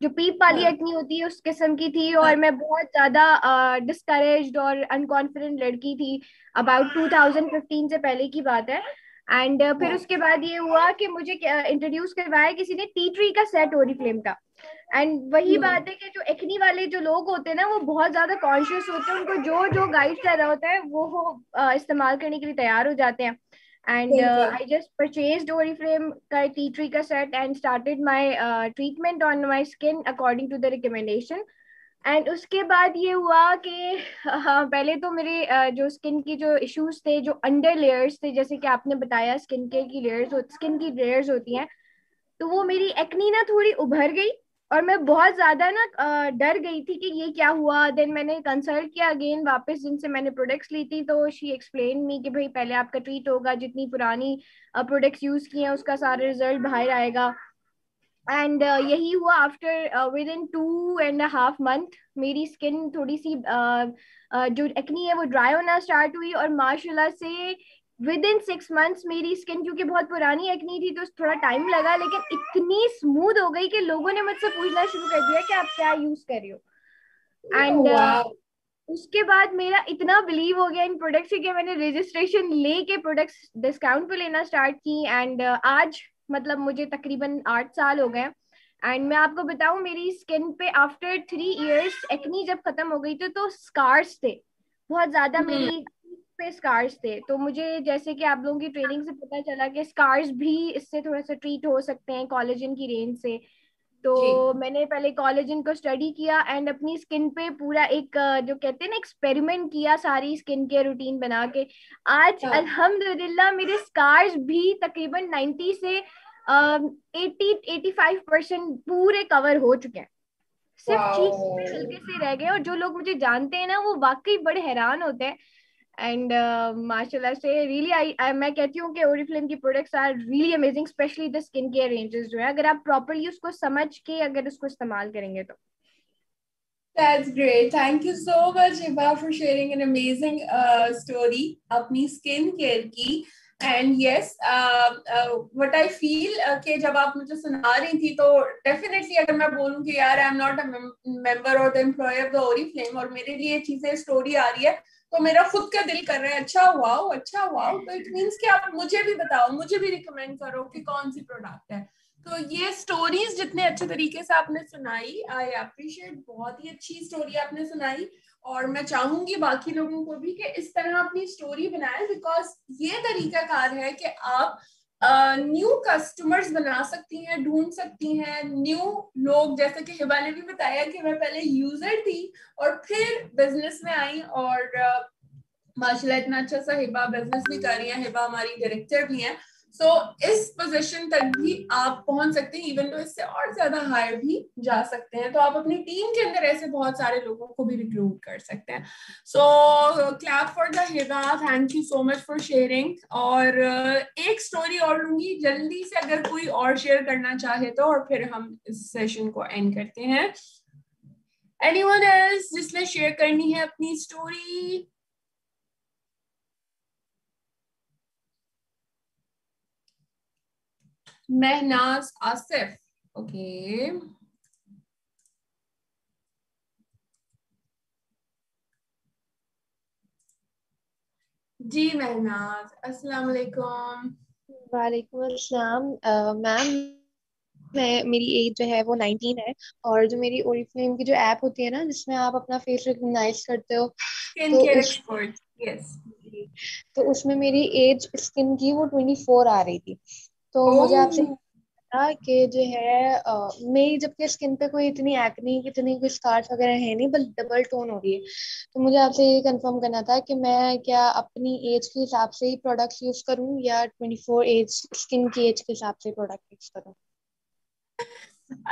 जो पीप वाली हाँ, एक्नी होती है उस किस्म की थी, हाँ, और मैं बहुत ज्यादा डिस्करेज्ड और अनकॉन्फिडेंट लड़की थी। अबाउट 2015 से पहले की बात है। एंड फिर हाँ, उसके बाद ये हुआ कि मुझे इंट्रोड्यूस करवाया किसी ने टी ट्री का सेट ओरिफ्लेम का। एंड वही हम्म, बात है कि जो एक्नी वाले जो लोग होते हैं ना, वो बहुत ज्यादा कॉन्शियस होते हैं, उनको जो जो गाइड कर रहा होता है वो इस्तेमाल करने के लिए तैयार हो जाते हैं। एंड बिल्कुल। आई जस्ट परचेज्ड ओरिफ्लेम का टी ट्री का set and started my treatment on my skin according to the recommendation. And उसके बाद ये हुआ कि हाँ, पहले तो मेरे जो स्किन की जो इश्यूज थे, जो अंडर लेयर्स थे, जैसे कि आपने बताया स्किन केयर की लेयर्स, स्किन की लेयर्स होती हैं, तो वो मेरी एक्नी ना थोड़ी उभर गई। और मैं बहुत ज्यादा ना डर गई थी कि ये क्या हुआ। देन मैंने कंसल्ट किया अगेन वापस जिनसे मैंने प्रोडक्ट्स ली थी, तो शी एक्सप्लेन मी कि भाई पहले आपका ट्रीट होगा, जितनी पुरानी प्रोडक्ट्स यूज किए हैं उसका सारा रिजल्ट बाहर आएगा। एंड यही हुआ। आफ्टर विद इन 2.5 मंथ मेरी स्किन थोड़ी सी जो एक्नी है वो ड्राई होना स्टार्ट हुई, और माशाल्लाह से विद इन 6 मंथ्स मेरी स्किन, क्योंकि बहुत पुरानी एक्नी थी तो थोड़ा टाइम लगा, लेकिन इतनी स्मूथ हो गई कि लोगों ने मुझसे पूछना शुरू कर दिया कि आप क्या यूज कर रहे हो। एंड वाह। उसके बाद मेरा इतना बिलीव हो गया इन प्रोडक्ट्स से कि मैंने रजिस्ट्रेशन लेके प्रोडक्ट्स डिस्काउंट पे लेना स्टार्ट की। एंड आज मतलब मुझे तकरीबन 8 साल हो गए। एंड मैं आपको बताऊं, मेरी स्किन पे आफ्टर 3 इयर्स एक्नी जब खत्म हो गई थी तो स्कार्स थे, बहुत ज्यादा हम्म, मेरी पे स्कार्स थे। तो मुझे जैसे कि आप लोगों की ट्रेनिंग से पता चला कि स्कार्स भी इससे थोड़ा सा ट्रीट हो सकते हैं कोलेजन की रेंज से। जी। तो मैंने पहले कोलेजन को स्टडी किया एंड अपनी स्किन पे पूरा एक जो कहते हैं ना एक्सपेरिमेंट किया, सारी स्किन केयर रूटीन बना के आज हाँ, अल्हम्दुलिल्लाह मेरे स्कार्स भी तकरीबन 90 से 80-85% पूरे कवर हो चुके हैं। सिर्फ चीक्स पे वाओ। हल्के से रह गए, और जो लोग मुझे जानते हैं ना वो वाकई बड़े हैरान होते हैं। एंड माशाल्लाह से रियली आई मैं कहती हूँ कि ओरिफ्लेम की products are really amazing, specially the skin care ranges जो है, अगर आप प्रॉपरली उसको समझ के अगर उसको इस्तेमाल करेंगे तो। That's great. Thank you so much, Hiba, for sharing an amazing story अपनी स्किन केयर की. And yes, what I feel कि जब आप मुझे सुना रही थी तो डेफिनेटली अगर मैं बोलूं कि यार I am not a member और the employee of the Oriflame और मेरे लिए चीजें स्टोरी आ रही है, तो मेरा खुद का दिल कर रहा है अच्छा वाओ, अच्छा वाओ. तो इट मीन्स कि आप मुझे भी बताओ, मुझे भी रिकमेंड करो कि कौन सी प्रोडक्ट है. तो ये स्टोरीज जितने अच्छे तरीके से आपने सुनाई, आई अप्रिशिएट. बहुत ही अच्छी स्टोरी आपने सुनाई. और मैं चाहूंगी बाकी लोगों को भी कि इस तरह अपनी स्टोरी बनाएं, बिकॉज ये तरीकाकार है कि आप न्यू कस्टमर्स बना सकती हैं, ढूंढ सकती हैं न्यू लोग. जैसे कि हिबा ने भी बताया कि मैं पहले यूजर थी और फिर बिजनेस में आई, और माशाल्लाह इतना अच्छा सा हिबा बिजनेस भी कर रही है. हिबा हमारी डायरेक्टर भी हैं. सो इस पोजीशन तक भी आप पहुंच सकते हैं, इवन तो इससे और ज्यादा हायर भी जा सकते हैं. तो आप अपनी टीम के अंदर ऐसे बहुत सारे लोगों को भी रिक्रूट कर सकते हैं. So clap for the Hiba, thank you so much for sharing. और एक स्टोरी और लूंगी जल्दी से अगर कोई और शेयर करना चाहे तो, और फिर हम इस सेशन को एंड करते हैं. एनीवन एल्स जिसने शेयर करनी है अपनी स्टोरी? महनाज आसिफ. ओके. जी महनाज, अस्सलाम वालेकुम. वालेकुम अस्सलाम। मैम, मैं मेरी एज जो है वो 19 है। और जो मेरी ओरिफ्लेम की जो ऐप होती है ना, जिसमें आप अपना फेस रिकग्नाइज करते हो, स्किन तो केयर उस एक्सपर्ट. यस. तो उसमें मेरी एज स्किन की वो 24 आ रही थी। तो मुझे आपसे ओह. था कि जो है मेरी जबकि स्किन पे कोई इतनी एक्ने, इतनी कोई स्कार्स वगैरह है नहीं, बस डबल टोन हो रही है। तो मुझे आपसे ये कंफर्म करना था कि मैं क्या अपनी एज के हिसाब से ही प्रोडक्ट्स यूज करूं, या 24 एज स्किन की एज के हिसाब से प्रोडक्ट यूज करूं।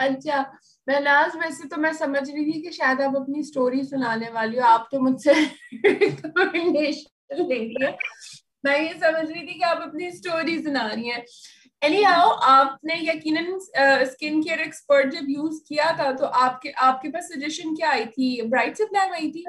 अच्छा महनाज, वैसे तो मैं समझ रही थी कि शायद आप अपनी स्टोरी सुनाने वाली हो. आप तो मुझसे रिकमेंडेशन ले रही है. मैं ये समझ रही थी कि आप अपनी स्टोरी सुना रही हैं. एनी हाउ, आपने यकीनन स्किन केयर एक्सपर्ट जब यूज किया था तो आपके आपके पास सजेशन क्या आई थी? ब्राइट सप्लाई आई थी?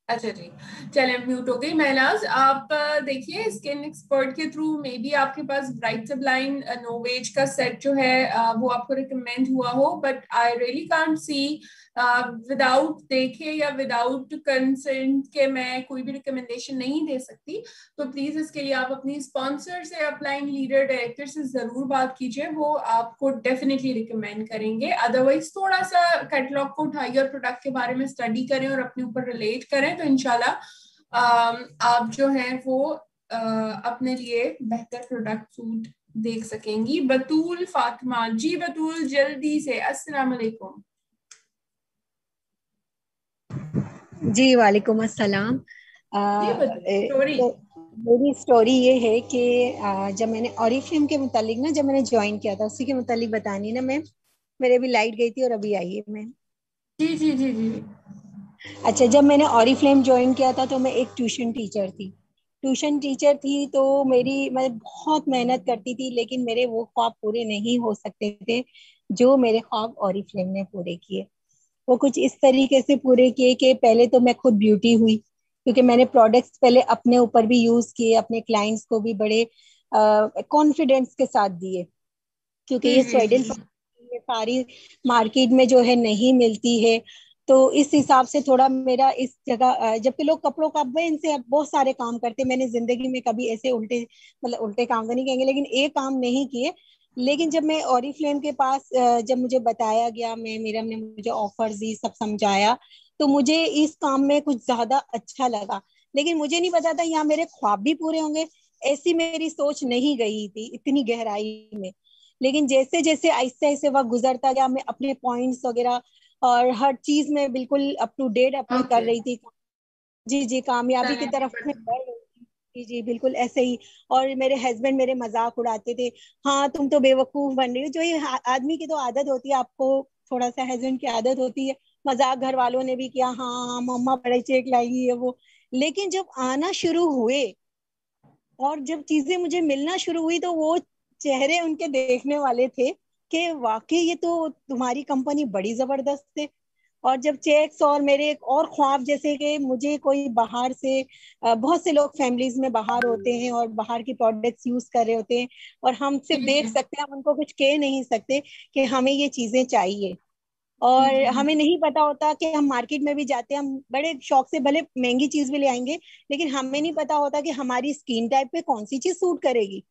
अच्छा जी, चले म्यूट हो गई महनाज। आप देखिए स्किन एक्सपर्ट के थ्रू मे बी आपके पास ब्राइट सबलाइन नोवेज का सेट जो है वो आपको रिकमेंड हुआ हो, but I really can't see without देखे या विदाउट कंसेंट के मैं कोई भी रिकमेंडेशन नहीं दे सकती। तो प्लीज इसके लिए आप अपनी स्पॉन्सर से, अपलाइन लीडर, डायरेक्टर से जरूर बात कीजिए, वो आपको डेफिनेटली रिकमेंड करेंगे। अदरवाइज थोड़ा सा कैटलॉग को उठाइए और प्रोडक्ट के बारे में स्टडी करें और अपने ऊपर रिलेट करें, तो इंशाल्लाह आप जो है वो अपने लिए बेहतर प्रोडक्ट सूट देख सकेंगी। बतूल फातिमा जी, बतूल जल्दी से, अस्सलाम वालेकुम। जी वालेकुम अस्सलाम। जी बतूल स्टोरी। तो मेरी स्टोरी ये है कि जब मैंने ऑरिफ्लेम के मुतालिक ना, जब मैंने ज्वाइन किया था उसी के मुतालिक बतानी ना मैं। मेरे अभी लाइट गई थी और अभी आई है मैं। जी जी जी जी। अच्छा, जब मैंने ऑरिफ्लेम ज्वाइन किया था तो मैं एक ट्यूशन टीचर थी। ट्यूशन टीचर थी तो मैं बहुत मेहनत करती थी, लेकिन मेरे वो ख्वाब पूरे नहीं हो सकते थे जो मेरे ख्वाब ऑरिफ्लेम ने पूरे किए। वो कुछ इस तरीके से पूरे किए कि पहले तो मैं खुद ब्यूटी हुई, क्योंकि मैंने प्रोडक्ट्स पहले अपने ऊपर भी यूज किए, अपने क्लाइंट्स को भी बड़े कॉन्फिडेंस के साथ दिए, क्योंकि जी ये जी स्वेडल जी। ये सारी मार्केट में जो है नहीं मिलती है। तो इस हिसाब से थोड़ा मेरा इस जगह जबकि लोग कपड़ों का इनसे अब बहुत सारे काम करते, मैंने जिंदगी में कभी ऐसे उल्टे, मतलब उल्टे काम तो नहीं कहेंगे लेकिन एक काम नहीं किए। लेकिन जब मैं ऑरिफ्लेम के पास जब मुझे बताया गया, मैं मीरम ने मुझे ऑफर्स दी, सब समझाया, तो मुझे इस काम में कुछ ज्यादा अच्छा लगा। लेकिन मुझे नहीं पता था यहाँ मेरे ख्वाब भी पूरे होंगे, ऐसी मेरी सोच नहीं गई थी इतनी गहराई में। लेकिन जैसे जैसे आहिस्ते आहिस्ते वक्त गुजरता गया, मैं अपने पॉइंट्स वगैरह और हर चीज में बिल्कुल अप टू डेट अपनी कर ओके। रही थी। जी जी, कामयाबी की चलें जी तरफ मैं बतूल। बढ़ रही थी। जी जी बिल्कुल ऐसे ही। और मेरे हस्बैंड मेरे मजाक उड़ाते थे, हाँ तुम तो बेवकूफ बन रही हो, जो ये आदमी की तो आदत होती है, आपको थोड़ा सा हस्बैंड की आदत होती है। मजाक घर वालों ने भी किया, हाँ हाँ मम्मा बड़े चेक लाएगी है वो। लेकिन जब आना शुरू हुए और जब चीजें मुझे मिलना शुरू हुई, तो वो चेहरे उनके देखने वाले थे कि वाकई ये तो तुम्हारी कंपनी बड़ी जबरदस्त है। और जब चेक्स और मेरे एक और ख्वाब, जैसे कि मुझे कोई बाहर से बहुत से लोग फैमिलीज में बाहर होते हैं और बाहर की प्रोडक्ट्स यूज कर रहे होते हैं, और हम सिर्फ जी देख जी सकते हैं, हम उनको कुछ कह नहीं सकते कि हमें ये चीजें चाहिए। जी और जी हमें जी। नहीं पता होता कि हम मार्केट में भी जाते हैं, हम बड़े शौक से भले महंगी चीज भी ले आएंगे, लेकिन हमें नहीं पता होता कि हमारी स्किन टाइप पे कौन सी चीज सूट करेगी।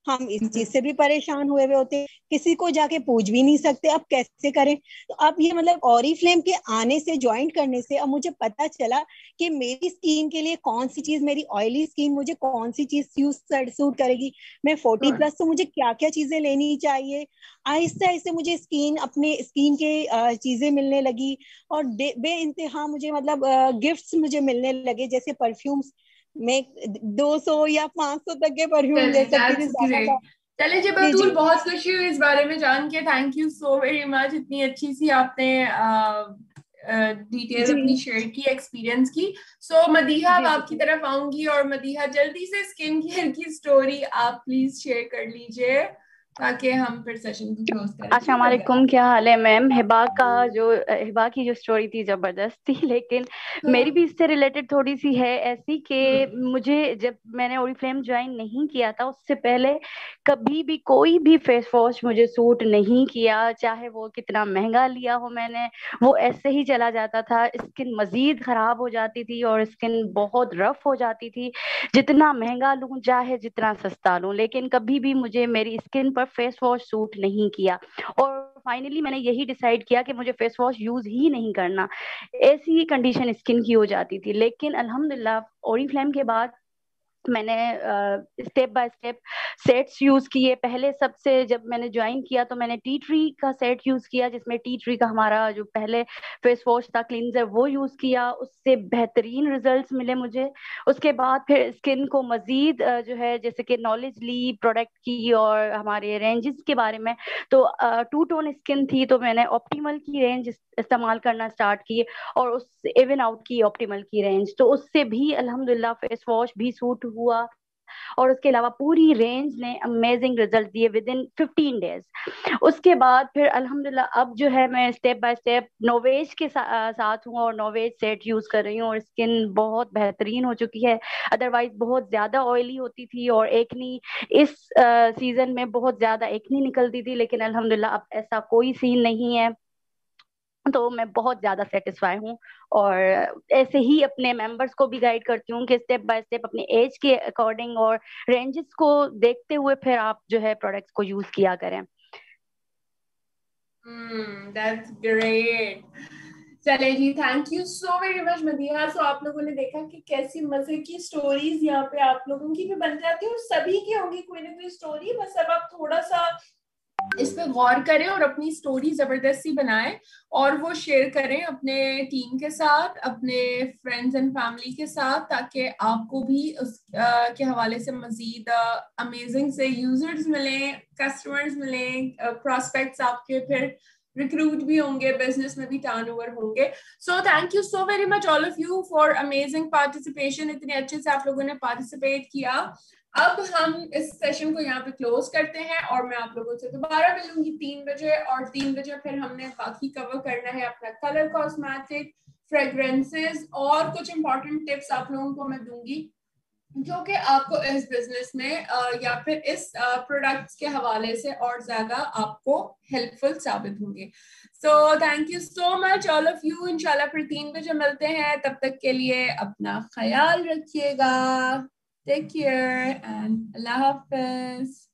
हम इस चीज से भी परेशान हुए हुए होते हैं, किसी को जाके पूछ भी नहीं सकते अब कैसे करें। तो अब ये मतलब ऑरिफ्लेम के आने से, ज्वाइन करने से, अब मुझे पता चला कि मेरी स्किन के लिए कौन सी चीज, मेरी ऑयली स्किन मुझे कौन सी चीज यूज सूट करेगी। मैं 40+ तो मुझे क्या क्या चीजें लेनी चाहिए। आहिस्ते आहिस्ते मुझे स्किन, अपने स्किन के चीजें मिलने लगी। और बे इंतहा मुझे मतलब गिफ्ट्स मुझे मिलने लगे, जैसे परफ्यूम्स। मैं 200 या 500 तक के परफ्यूम ले चलिए सकती थी, दैट्स ज्यादा ग्रेट। चलिए जी जी बतूल, जी बहुत खुशी हुई इस बारे में जान के। Thank you so very much, इतनी अच्छी सी आपने डिटेल जी अपनी शेयर की, एक्सपीरियंस की। सो मदीहा, अब जी आपकी जी। तरफ आऊंगी, और मदीहा जल्दी से स्किन केयर की स्टोरी आप प्लीज शेयर कर लीजिए ताकि हम फिर सेशन को क्लोज करें। जी अस्सलाम मदीहा। वालेकुम, क्या हाल है मैम? हिबा की जो स्टोरी थी जबरदस्त थी, लेकिन मेरी भी इससे रिलेटेड थोड़ी सी है ऐसी कि मुझे, जब मैंने ओरिफ्लेम ज्वाइन नहीं किया था उससे पहले कभी भी कोई भी फेस वॉश मुझे सूट नहीं किया, चाहे वो कितना महंगा लिया हो मैंने, वो ऐसे ही चला जाता था। स्किन मजीद खराब हो जाती थी और स्किन बहुत रफ हो जाती थी, जितना महंगा लूं चाहे जितना सस्ता लूं, लेकिन कभी भी मुझे मेरी स्किन पर फेस वॉश सूट नहीं किया। और फाइनली मैंने यही डिसाइड किया कि मुझे फेस वॉश यूज ही नहीं करना, ऐसी ही कंडीशन स्किन की हो जाती थी। लेकिन अल्हम्दुलिल्लाह ओरिफ्लेम के बाद मैंने step by step sets use किए। पहले सबसे जब मैंने ज्वाइन किया तो मैंने टी ट्री का सेट यूज किया, जिसमें टी ट्री का हमारा जो पहले फेस वॉश था, क्लींजर, वो यूज किया, उससे बेहतरीन रिजल्ट्स मिले मुझे। उसके बाद फिर स्किन को मजीद जो है, जैसे कि नॉलेज ली प्रोडक्ट की और हमारे रेंजेस के बारे में, तो टू टोन स्किन थी तो मैंने ऑप्टिमल की रेंज इस्तेमाल करना स्टार्ट की, और उससे इवन आउट की ऑप्टिमल की रेंज, तो उससे भी अल्हम्दुलिल्लाह फेस वॉश भी सूट हुआ। और उसके अलावा पूरी रेंज ने अमेजिंग रिजल्ट दिए विद इन 15 डेज। उसके बाद फिर अल्हम्दुलिल्लाह अब जो है मैं स्टेप बाय स्टेप नोवेज के साथ हूँ और नोवेज सेट यूज कर रही हूँ और स्किन बहुत बेहतरीन हो चुकी है। अदरवाइज बहुत ज्यादा ऑयली होती थी और एकनी इस सीजन में बहुत ज्यादा एकनी निकलती थी, लेकिन अल्हम्दुलिल्लाह अब ऐसा कोई सीन नहीं है, तो मैं बहुत ज्यादा सेटिस्फाई हूँ। और ऐसे ही अपने मेंबर्स को भी गाइड करती हूँ कि स्टेप बाय स्टेप अपने एज के अकॉर्डिंग और रेंजेस को देखते हुए फिर आप जो है प्रोडक्ट्स को यूज किया करें। That's great. चले जी, thank you so very much Madiha. So आप लोगों ने देखा कि कैसी मजे की स्टोरीज यहाँ पे आप लोगों की भी बन जाती है और सभी की होगी कोई ना कोई स्टोरी। बस अब आप थोड़ा सा इस पे गौर करें और अपनी स्टोरी जबरदस्ती बनाएं और वो शेयर करें अपने टीम के साथ, अपने फ्रेंड्स एंड फैमिली के साथ, ताकि आपको भी उस के हवाले से मजीद अमेजिंग से यूजर्स मिलें, कस्टमर्स मिलें, प्रोस्पेक्ट्स आपके फिर रिक्रूट भी होंगे, बिजनेस में भी टर्नओवर होंगे। So thank you so very much all of you for amazing participation. इतने अच्छे से आप लोगों ने पार्टिसिपेट किया। अब हम इस सेशन को यहाँ पे क्लोज करते हैं और मैं आप लोगों से दोबारा मिलूंगी 3 बजे, और 3 बजे फिर हमने बाकी कवर करना है अपना कलर कॉस्मेटिक, फ्रेग्रेंसेस और कुछ इंपॉर्टेंट टिप्स आप लोगों को मैं दूंगी जो कि आपको इस बिजनेस में या फिर इस प्रोडक्ट्स के हवाले से और ज्यादा आपको हेल्पफुल साबित होंगे। So thank you so much all of you. इंशाल्लाह फिर 3 बजे मिलते हैं, तब तक के लिए अपना ख्याल रखिएगा। Take care and Allah Hafiz.